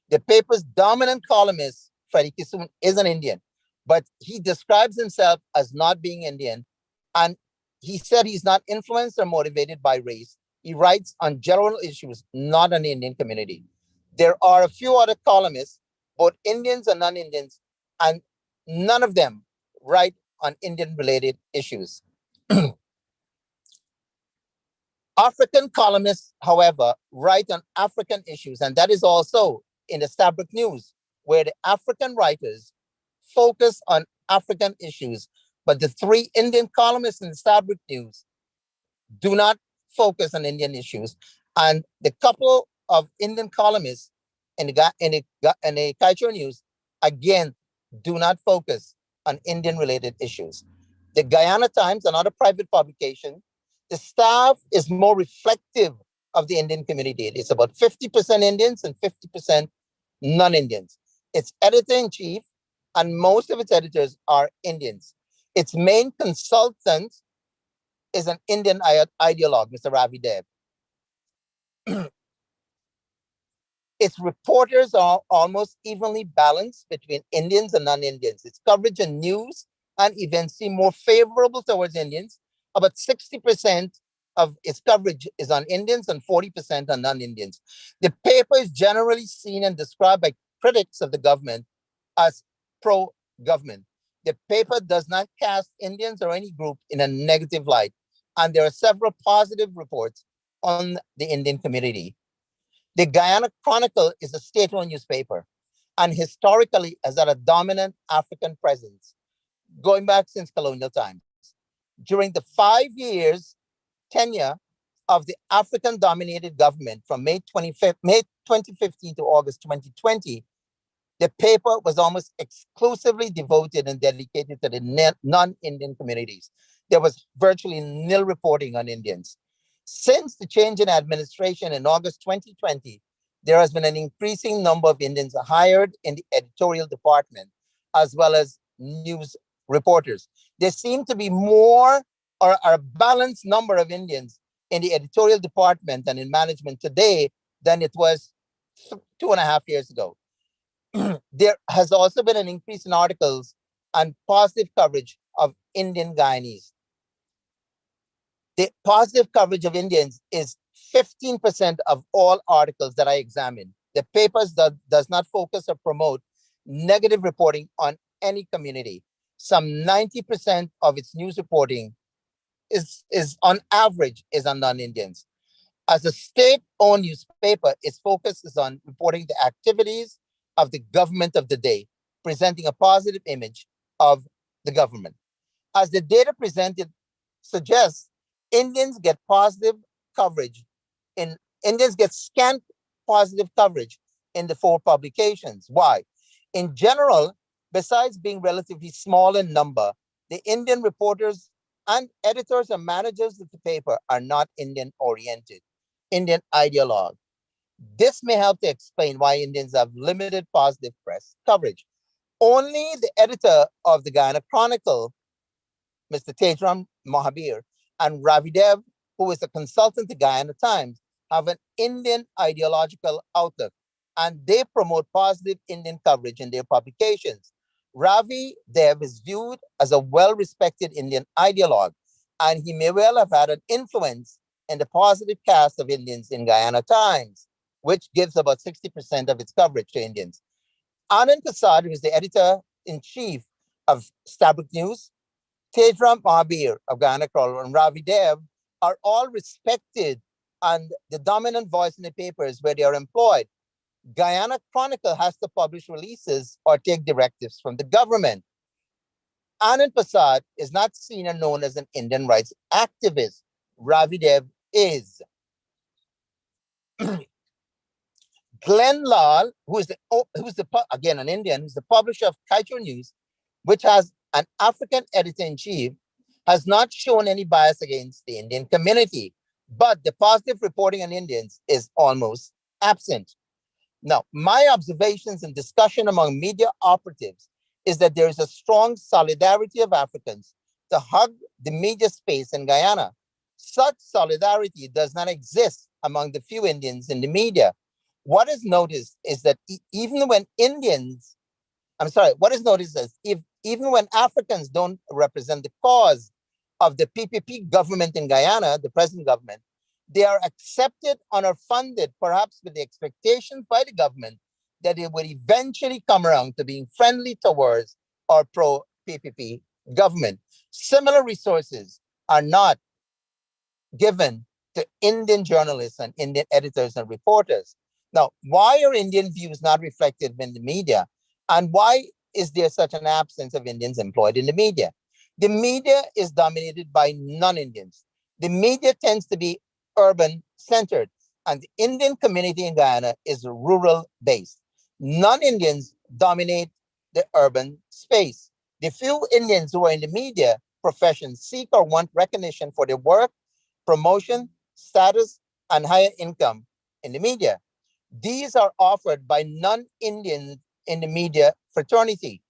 The paper's dominant columnist, Freddie Kissoon, is an Indian, but he describes himself as not being Indian. And he said he's not influenced or motivated by race. He writes on general issues, not on the Indian community. There are a few other columnists, both Indians and non-Indians, and none of them write on Indian-related issues. African columnists, however, write on African issues, and that is also in the Stabroek News, where the African writers focus on African issues, but the 3 Indian columnists in the Stabroek News do not focus on Indian issues, and the couple of Indian columnists in the Kaichor News, again, do not focus on Indian-related issues. The Guyana Times, another private publication, the staff is more reflective of the Indian community. It's about 50% Indians and 50% non-Indians. Its editor-in-chief and most of its editors are Indians. Its main consultant is an Indian ideologue, Mr. Ravi Dev. Its reporters are almost evenly balanced between Indians and non-Indians. Its coverage and news and events seem more favorable towards Indians. About 60% of its coverage is on Indians and 40% on non-Indians. The paper is generally seen and described by critics of the government as pro-government. The paper does not cast Indians or any group in a negative light, and there are several positive reports on the Indian community. The Guyana Chronicle is a state-owned newspaper and historically has had a dominant African presence going back since colonial times. During the 5 years tenure of the African-dominated government from May 2015 to August 2020, the paper was almost exclusively devoted and dedicated to the non-Indian communities. There was virtually nil reporting on Indians. Since the change in administration in August 2020, there has been an increasing number of Indians hired in the editorial department, as well as news reporters. There seem to be more or a balanced number of Indians in the editorial department and in management today than it was 2.5 years ago. There has also been an increase in articles and positive coverage of Indian Guyanese. The positive coverage of Indians is 15% of all articles that I examined. The paper does not focus or promote negative reporting on any community. Some 90% of its news reporting is on average is on non-Indians. As a state-owned newspaper, its focus is on reporting the activities of the government of the day, presenting a positive image of the government. As the data presented suggests, Indians get scant positive coverage in the 4 publications. Why? In general, besides being relatively small in number, the Indian reporters and editors and managers of the paper are not Indian-oriented, Indian ideologue. This may help to explain why Indians have limited positive press coverage. Only the editor of the Guyana Chronicle, Mr. Tejram Mahabir, and Ravi Dev, who is a consultant to Guyana Times, have an Indian ideological outlook, and they promote positive Indian coverage in their publications. Ravi Dev is viewed as a well-respected Indian ideologue, and he may well have had an influence in the positive cast of Indians in Guyana Times, which gives about 60% of its coverage to Indians. Anand Prasad, who is the editor-in-chief of Stabrook News, Tejram Mahabir of Guyana Chronicle, and Ravi Dev are all respected and the dominant voice in the papers where they are employed. Guyana Chronicle has to publish releases or take directives from the government. Anand Prasad is not seen or known as an Indian rights activist. Ravi Dev is. Glenn Lal, again an Indian, who's the publisher of Kaito News, which has an African editor-in-chief, has not shown any bias against the Indian community, but the positive reporting on Indians is almost absent. Now, my observations and discussion among media operatives is that there is a strong solidarity of Africans to hug the media space in Guyana. Such solidarity does not exist among the few Indians in the media. What is noticed is that even when even when Africans don't represent the cause of the PPP government in Guyana, the present government, they are accepted and are funded, perhaps with the expectations by the government that it would eventually come around to being friendly towards our pro-PPP government. Similar resources are not given to Indian journalists and Indian editors and reporters. Now, why are Indian views not reflected in the media? And why is there such an absence of Indians employed in the media? The media is dominated by non-Indians. The media tends to be urban-centered, and the Indian community in Guyana is rural-based. Non-Indians dominate the urban space. The few Indians who are in the media profession seek or want recognition for their work, promotion, status, and higher income in the media. These are offered by non-Indians in the media fraternity.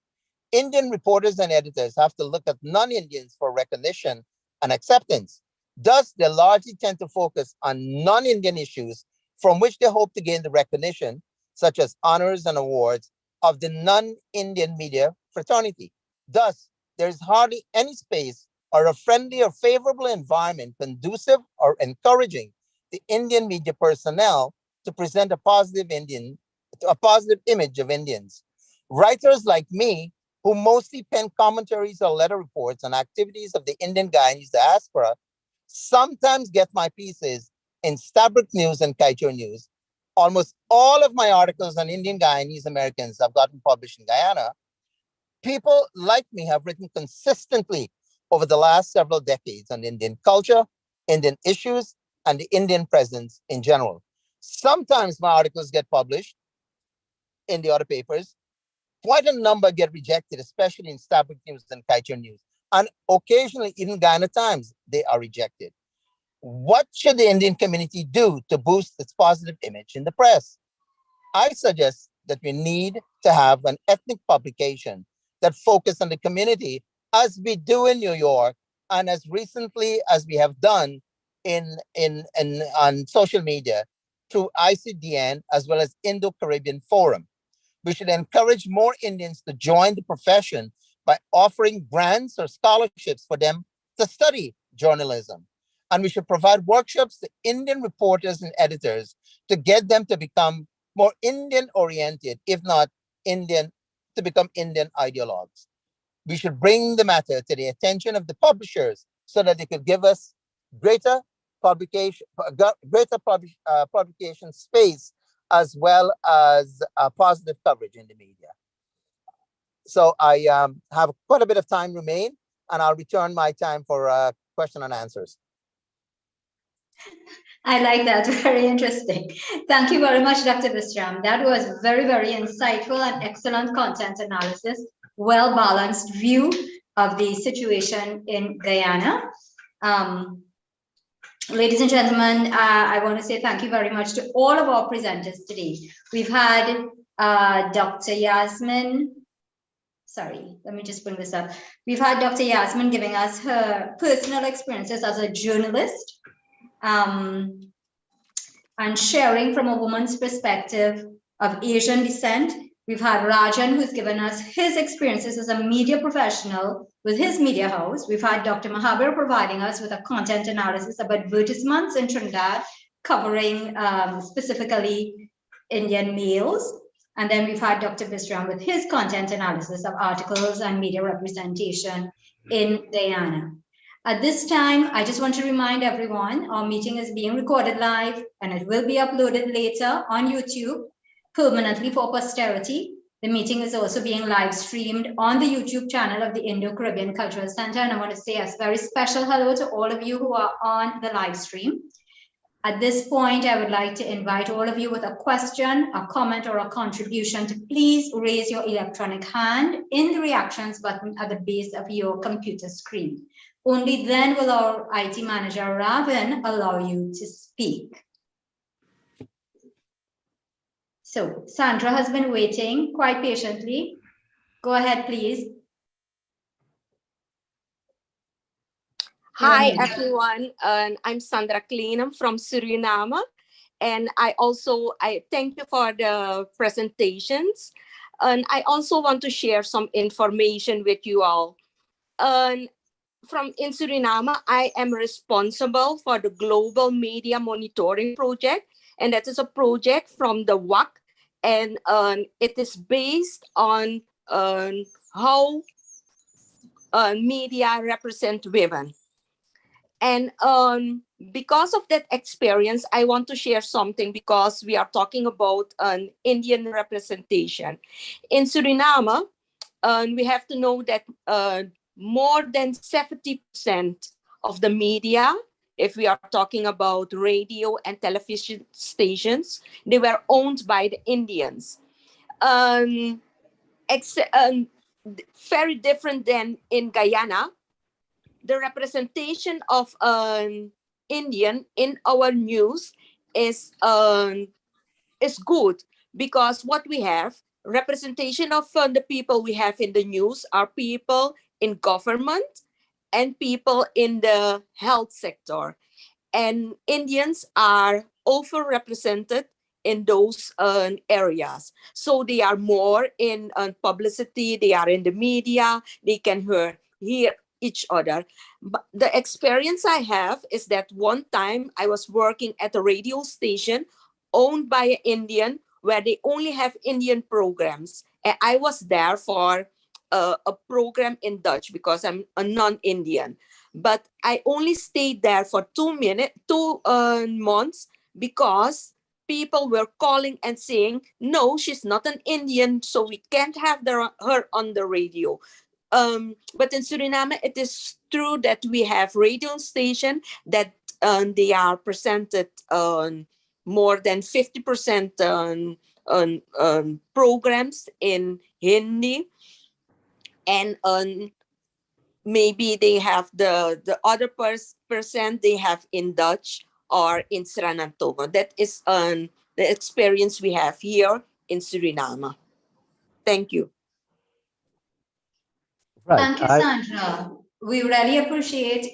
Indian reporters and editors have to look at non-Indians for recognition and acceptance. Thus, they largely tend to focus on non-Indian issues from which they hope to gain the recognition, such as honors and awards, of the non-Indian media fraternity. Thus, there is hardly any space or a friendly or favorable environment conducive or encouraging the Indian media personnel to present a positive image of Indians. Writers like me, who mostly pen commentaries or letter reports on activities of the Indian Guyanese diaspora, sometimes get my pieces in Stabrook News and Kaito News. Almost all of my articles on Indian Guyanese Americans have gotten published in Guyana. People like me have written consistently over the last several decades on Indian culture, Indian issues, and the Indian presence in general. Sometimes my articles get published in the other papers. Quite a number get rejected, especially in Stabrook News and Kaito News. And occasionally, even Guyana Times, they are rejected. What should the Indian community do to boost its positive image in the press? I suggest that we need to have an ethnic publication that focuses on the community, as we do in New York, and as recently as we have done on social media through ICDN as well as Indo-Caribbean Forum. We should encourage more Indians to join the profession by offering grants or scholarships for them to study journalism. And we should provide workshops to Indian reporters and editors to get them to become more Indian-oriented, if not Indian, to become Indian ideologues. We should bring the matter to the attention of the publishers so that they could give us greater publication space, as well as positive coverage in the media. So I have quite a bit of time remain, and I'll return my time for question and answers. I like that. Very interesting. Thank you very much, Dr. Visram. That was very, very insightful and excellent content analysis, well-balanced view of the situation in Guyana. Ladies and gentlemen, I want to say thank you very much to all of our presenters today. We've had Dr. Yasmin. Sorry, let me just bring this up. We've had Dr. Yasmin giving us her personal experiences as a journalist, and sharing from a woman's perspective of Asian descent. We've had Rajan, who's given us his experiences as a media professional with his media house. We've had Dr. Mahabir providing us with a content analysis of advertisements in Trinidad, covering specifically Indian males. And then we've had Dr. Visram with his content analysis of articles and media representation in Guyana. At this time, I just want to remind everyone, our meeting is being recorded live and it will be uploaded later on YouTube permanently for posterity. The meeting is also being live streamed on the YouTube channel of the Indo-Caribbean Cultural Center. And I want to say a very special hello to all of you who are on the live stream. At this point, I would like to invite all of you with a question, a comment, or a contribution to please raise your electronic hand in the reactions button at the base of your computer screen. Only then will our IT manager, Ravin, allow you to speak. So Sandra has been waiting quite patiently. Go ahead, please. Hi, everyone. I'm Sandra Kleen. I'm from Suriname. And I thank you for the presentations. And I also want to share some information with you all. In Suriname, I am responsible for the Global Media Monitoring Project, and that is a project from the WAC, and it is based on how media represent women. And because of that experience, I want to share something, because we are talking about an Indian representation. In Suriname, we have to know that more than 70% of the media, if we are talking about radio and television stations, they were owned by the Indians. Very different than in Guyana. The representation of an Indian in our news is good, because what we have, representation of the people we have in the news are people in government and people in the health sector. And Indians are overrepresented in those areas. So they are more in publicity, they are in the media, they can hear each other. But the experience I have is that one time I was working at a radio station owned by an Indian where they only have Indian programs. And I was there for a program in Dutch because I'm a non-Indian. But I only stayed there for 2 months because people were calling and saying, no, she's not an Indian, so we can't have her on the radio. But in Suriname, it is true that we have radio station that they are presented on more than 50% on programs in Hindi, and maybe they have the other percent they have in Dutch or in Suriname. That is the experience we have here in Suriname. Thank you. Right. Thank you, Sandra. We really appreciate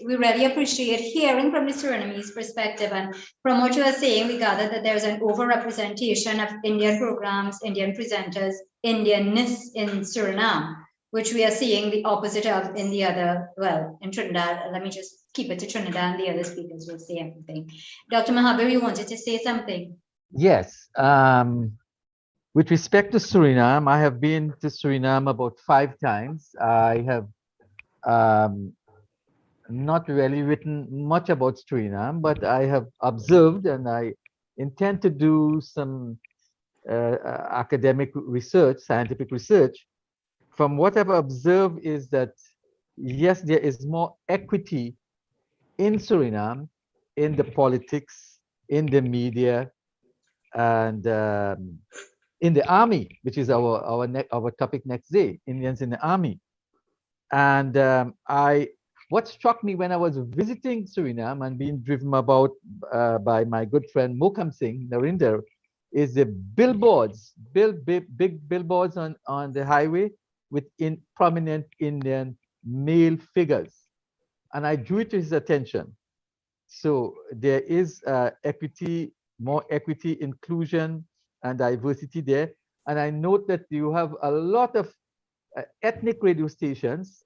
hearing from the Surinamese perspective, and from what you are saying, we gather that there's an overrepresentation of Indian programs, Indian presenters, Indianness in Suriname, which we are seeing the opposite of in the other, well, in Trinidad. Let me just keep it to Trinidad, and the other speakers will say everything. Dr. Mahabir, you wanted to say something? Yes. With respect to Suriname, I have been to Suriname about 5 times. I have not really written much about Suriname, but I have observed, and I intend to do some academic research, scientific research. From what I've observed is that, yes, there is more equity in Suriname, in the politics, in the media, and in the army, which is our topic next day, Indians in the army. And what struck me when I was visiting Suriname and being driven about by my good friend Mokam Singh Narinder is the billboards, big billboards on the highway with prominent Indian male figures. And I drew it to his attention. So there is equity, more equity, inclusion, and diversity there. And I note that you have a lot of ethnic radio stations.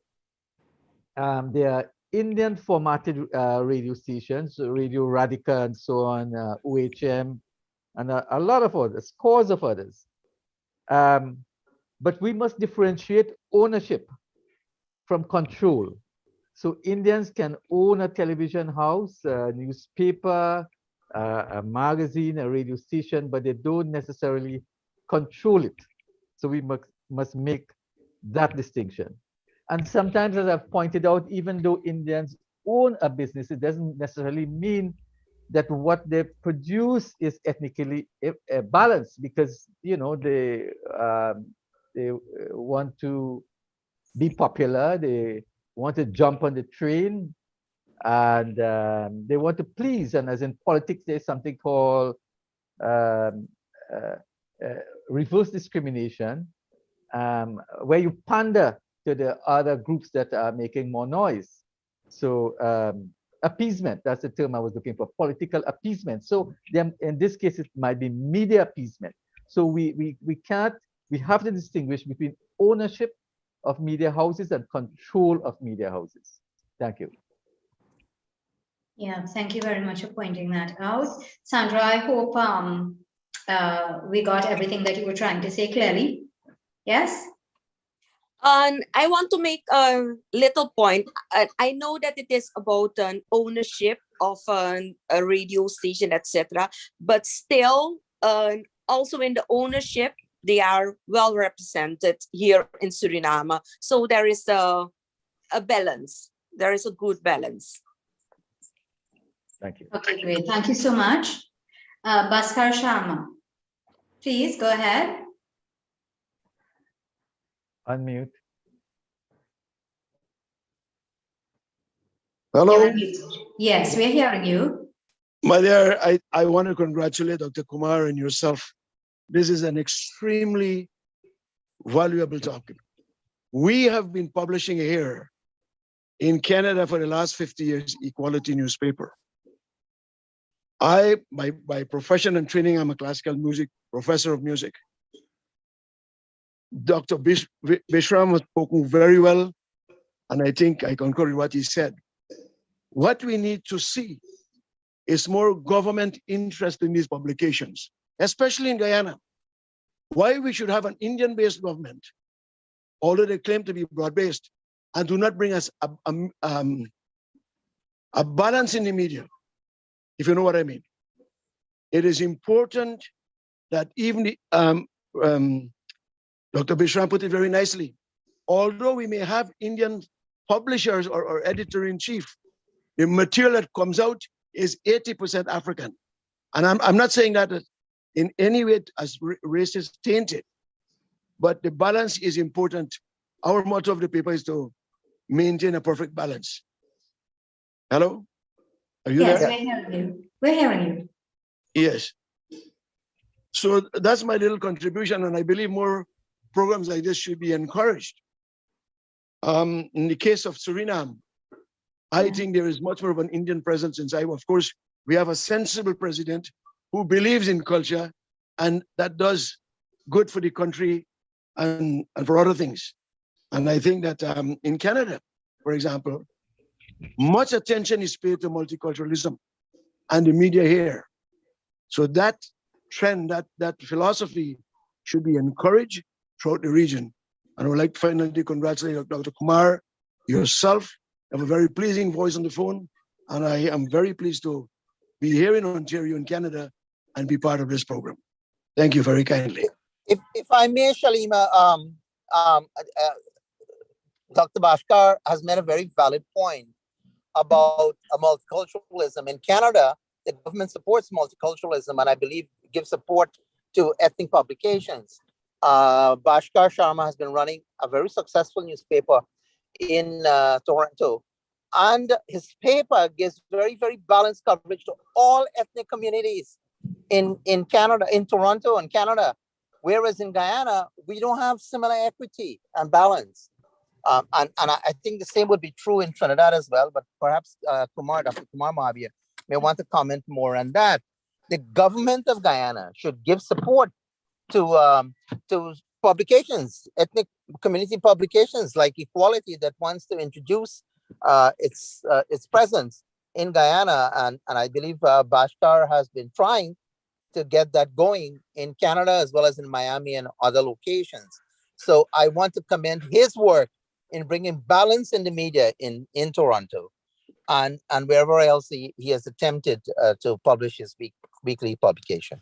There are Indian formatted radio stations, Radio Radica and so on, OHM, and a lot of others, scores of others. But we must differentiate ownership from control. So Indians can own a television house, a newspaper, a magazine, a radio station, but they don't necessarily control it. So we must make that distinction. And sometimes, as I've pointed out, even though Indians own a business, it doesn't necessarily mean that what they produce is ethnically balanced, because they want to be popular, they want to jump on the train, and they want to please. And as in politics, there's something called reverse discrimination, where you pander to the other groups that are making more noise. So appeasement, that's the term I was looking for, political appeasement. So then in this case, it might be media appeasement. So we have to distinguish between ownership of media houses and control of media houses. Thank you. Yeah, thank you very much for pointing that out. Sandra, I hope we got everything that you were trying to say clearly. Yes? I want to make a little point. I know that it is about an ownership of a radio station, etc. But still, also in the ownership, they are well represented here in Suriname. So there is a balance. There is a good balance. Thank you. Okay, great. Thank you so much. Bhaskar Sharma, please go ahead. Unmute. Hello. Yes, we're hearing you. My dear, I want to congratulate Dr. Kumar and yourself. This is an extremely valuable topic. We have been publishing here in Canada for the last 50 years, equality newspaper. By profession and training, I'm a classical music professor of music. Dr. Bishram has spoken very well, and I think I concur with what he said. What we need to see is more government interest in these publications, especially in Guyana. Why we should have an Indian-based government, although they claim to be broad-based, and do not bring us a balance in the media, if you know what I mean. It is important that even the, Dr. Bishram put it very nicely. Although we may have Indian publishers or editor-in-chief, the material that comes out is 80% African. And I'm not saying that in any way as race is tainted, but the balance is important. Our motto of the paper is to maintain a perfect balance. Hello? Are you yes, there? we're hearing you. We're hearing you. Yes. So that's my little contribution, and I believe more programs like this should be encouraged. In the case of Suriname, I think there is much more of an Indian presence inside. Of course, we have a sensible president who believes in culture, and that does good for the country and for other things. And I think that in Canada, for example, much attention is paid to multiculturalism and the media here. So that trend, that philosophy should be encouraged throughout the region. And I would like to finally congratulate Dr. Kumar, yourself. You have a very pleasing voice on the phone, and I am very pleased to be here in Ontario, in Canada, and be part of this program. Thank you very kindly. If I may, Shalima, Dr. Bashkar has made a very valid point about multiculturalism. In Canada, the government supports multiculturalism, and I believe gives support to ethnic publications. Bashkar Sharma has been running a very successful newspaper in Toronto, and his paper gives very, very balanced coverage to all ethnic communities in Canada, in Toronto and Canada, whereas in Guyana, we don't have similar equity and balance. And I think the same would be true in Trinidad as well, but perhaps Dr. Kumar Mahabir may want to comment more on that. The government of Guyana should give support to publications, ethnic community publications like Equality, that wants to introduce its presence in Guyana, and I believe Bashkar has been trying to get that going in Canada as well as in Miami and other locations. So I want to commend his work in bringing balance in the media in Toronto and wherever else he has attempted to publish his weekly publication.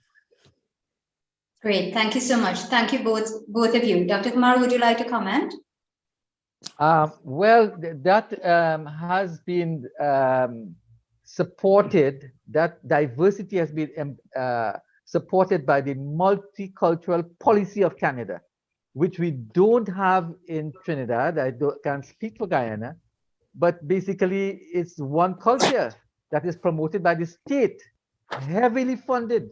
Great, thank you so much. Thank you both of you. Dr. Kumar, would you like to comment? Well, that has been supported, that diversity has been supported by the multicultural policy of Canada, which we don't have in Trinidad. I can't speak for Guyana, but basically it's one culture that is promoted by the state, heavily funded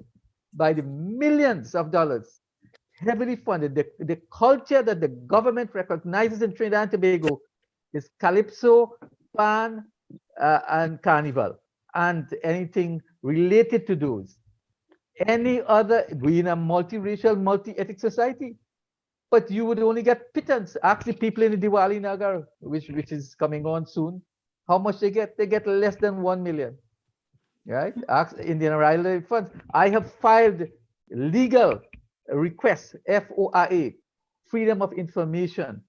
by the millions of dollars, heavily funded. The culture that the government recognizes in Trinidad and Tobago is Calypso, Pan, and Carnival, and anything related to those. Any other, we're in a multiracial, multi-ethnic society, but you would only get pittance. Ask the people in the Diwali Nagar, which is coming on soon, how much they get. They get less than 1 million, right? Ask Indian Rider Funds. I have filed legal requests, FOIA, Freedom of Information,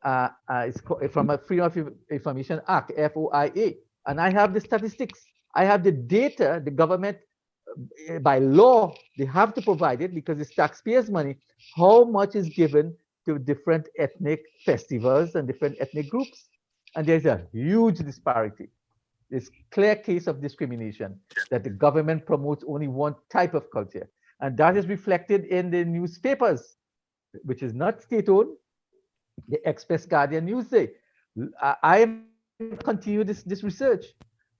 it's from a Freedom of Information Act, FOIA, and I have the statistics. I have the data. The government, by law, they have to provide it because it's taxpayers' money. How much is given to different ethnic festivals and different ethnic groups? And there's a huge disparity. It's clear case of discrimination that the government promotes only one type of culture. And that is reflected in the newspapers, which is not state-owned. The Express, Guardian, Newsday. I am continue this research,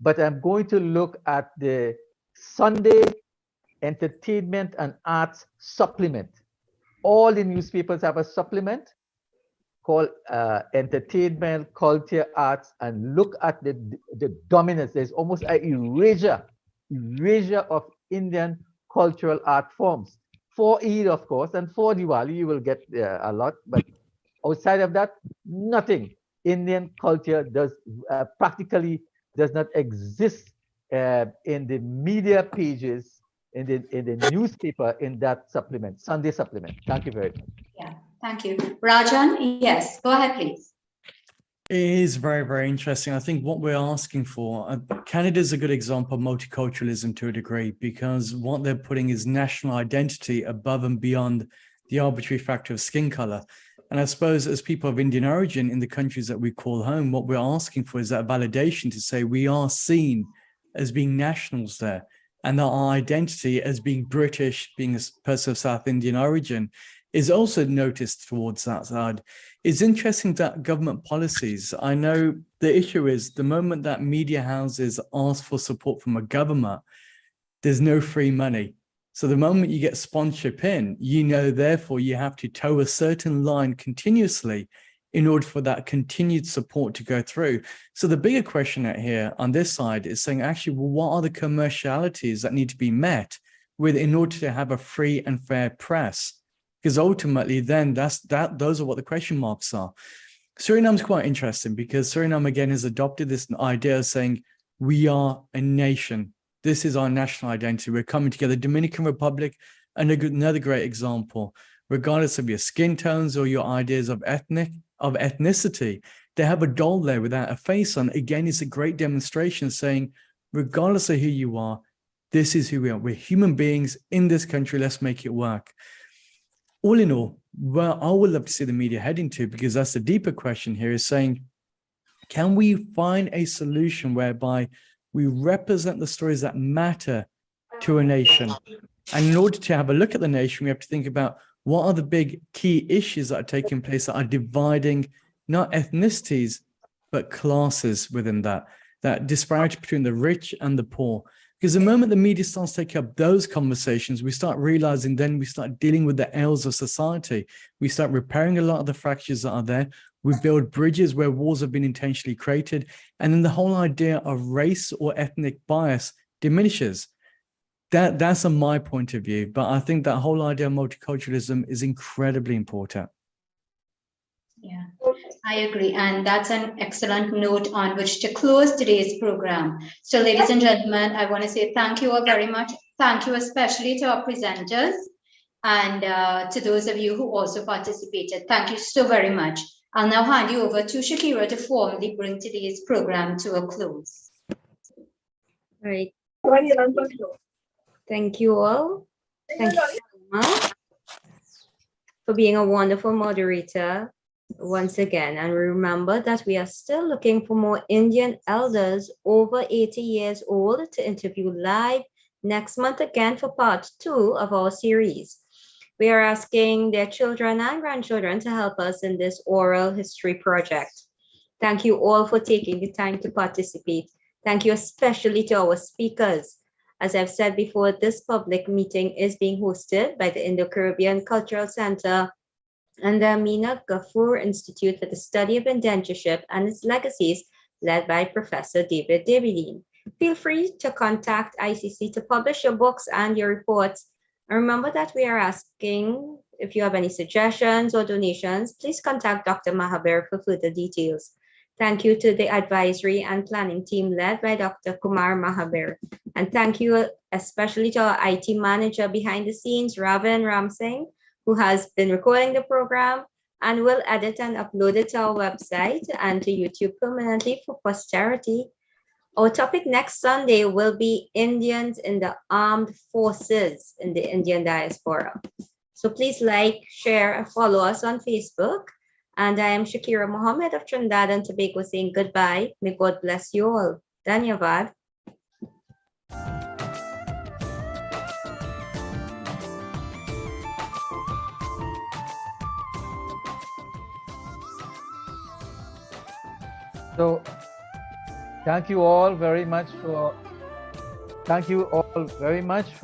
but I'm going to look at the Sunday Entertainment and Arts Supplement. All the newspapers have a supplement called entertainment, culture, arts, and look at the dominance. There's almost an erasure of Indian cultural art forms. For Eid, of course, and for Diwali, you will get a lot, but outside of that, nothing. Indian culture practically does not exist in the media pages, in the newspaper, in that supplement, Sunday supplement. Thank you very much. Yeah, thank you. Rajan, yes, go ahead, please. It is very, very interesting. I think what we're asking for, Canada is a good example of multiculturalism to a degree, because what they're putting is national identity above and beyond the arbitrary factor of skin color. And I suppose as people of Indian origin in the countries that we call home, what we're asking for is that validation to say we are seen as being nationals there, and that our identity as being British, being a person of South Indian origin, is also noticed towards that side. It's interesting that government policies, I know the issue is the moment that media houses ask for support from a government, there's no free money. So the moment you get sponsorship in, you know, therefore you have to toe a certain line continuously in order for that continued support to go through. So the bigger question out here on this side is saying, actually, well, what are the commercialities that need to be met with in order to have a free and fair press? Because ultimately then those are what the question marks are. Suriname's quite interesting because Suriname again has adopted this idea of saying we are a nation. This is our national identity. We're coming together. Dominican Republic, another great example. Regardless of your skin tones or your ideas of ethnicity, they have a doll there without a face on. Again, it's a great demonstration saying, regardless of who you are, this is who we are. We're human beings in this country. Let's make it work. All in all, well, I would love to see the media heading to, because that's the deeper question here, is saying, can we find a solution whereby we represent the stories that matter to a nation? And in order to have a look at the nation, we have to think about what are the big key issues that are taking place that are dividing not ethnicities, but classes within that disparity between the rich and the poor. Because the moment the media starts taking up those conversations, we start realizing then we start dealing with the ills of society. We start repairing a lot of the fractures that are there. We build bridges where walls have been intentionally created. And then the whole idea of race or ethnic bias diminishes. That's on my point of view. But I think that whole idea of multiculturalism is incredibly important. Yeah, I agree. And that's an excellent note on which to close today's program. So ladies and gentlemen, I want to say thank you all very much. Thank you especially to our presenters and to those of you who also participated. Thank you so very much. I'll now hand you over to Shakira to formally bring today's program to a close. Right. Thank you all. Thank you so much for being a wonderful moderator once again. And remember that we are still looking for more Indian elders over 80 years old to interview live next month again for part 2 of our series. We are asking their children and grandchildren to help us in this oral history project. Thank you all for taking the time to participate. Thank you especially to our speakers. As I've said before, this public meeting is being hosted by the Indo-Caribbean Cultural Center and the Amina Ghafoor Institute for the Study of Indentureship and its Legacies, led by Professor David Davidine. Feel free to contact ICC to publish your books and your reports. And remember that we are asking if you have any suggestions or donations, please contact Dr. Mahaber for further details. Thank you to the advisory and planning team led by Dr. Kumar Mahaber. And thank you especially to our IT manager behind the scenes, Ravin Ramsingh, who has been recording the program and will edit and upload it to our website and to YouTube permanently for posterity. Our topic next Sunday will be Indians in the Armed Forces in the Indian Diaspora. So please like, share, and follow us on Facebook. And I am Shakira Mohammed of Trinidad and Tobago saying goodbye. May God bless you all. Dhanyavad. So thank you all very much for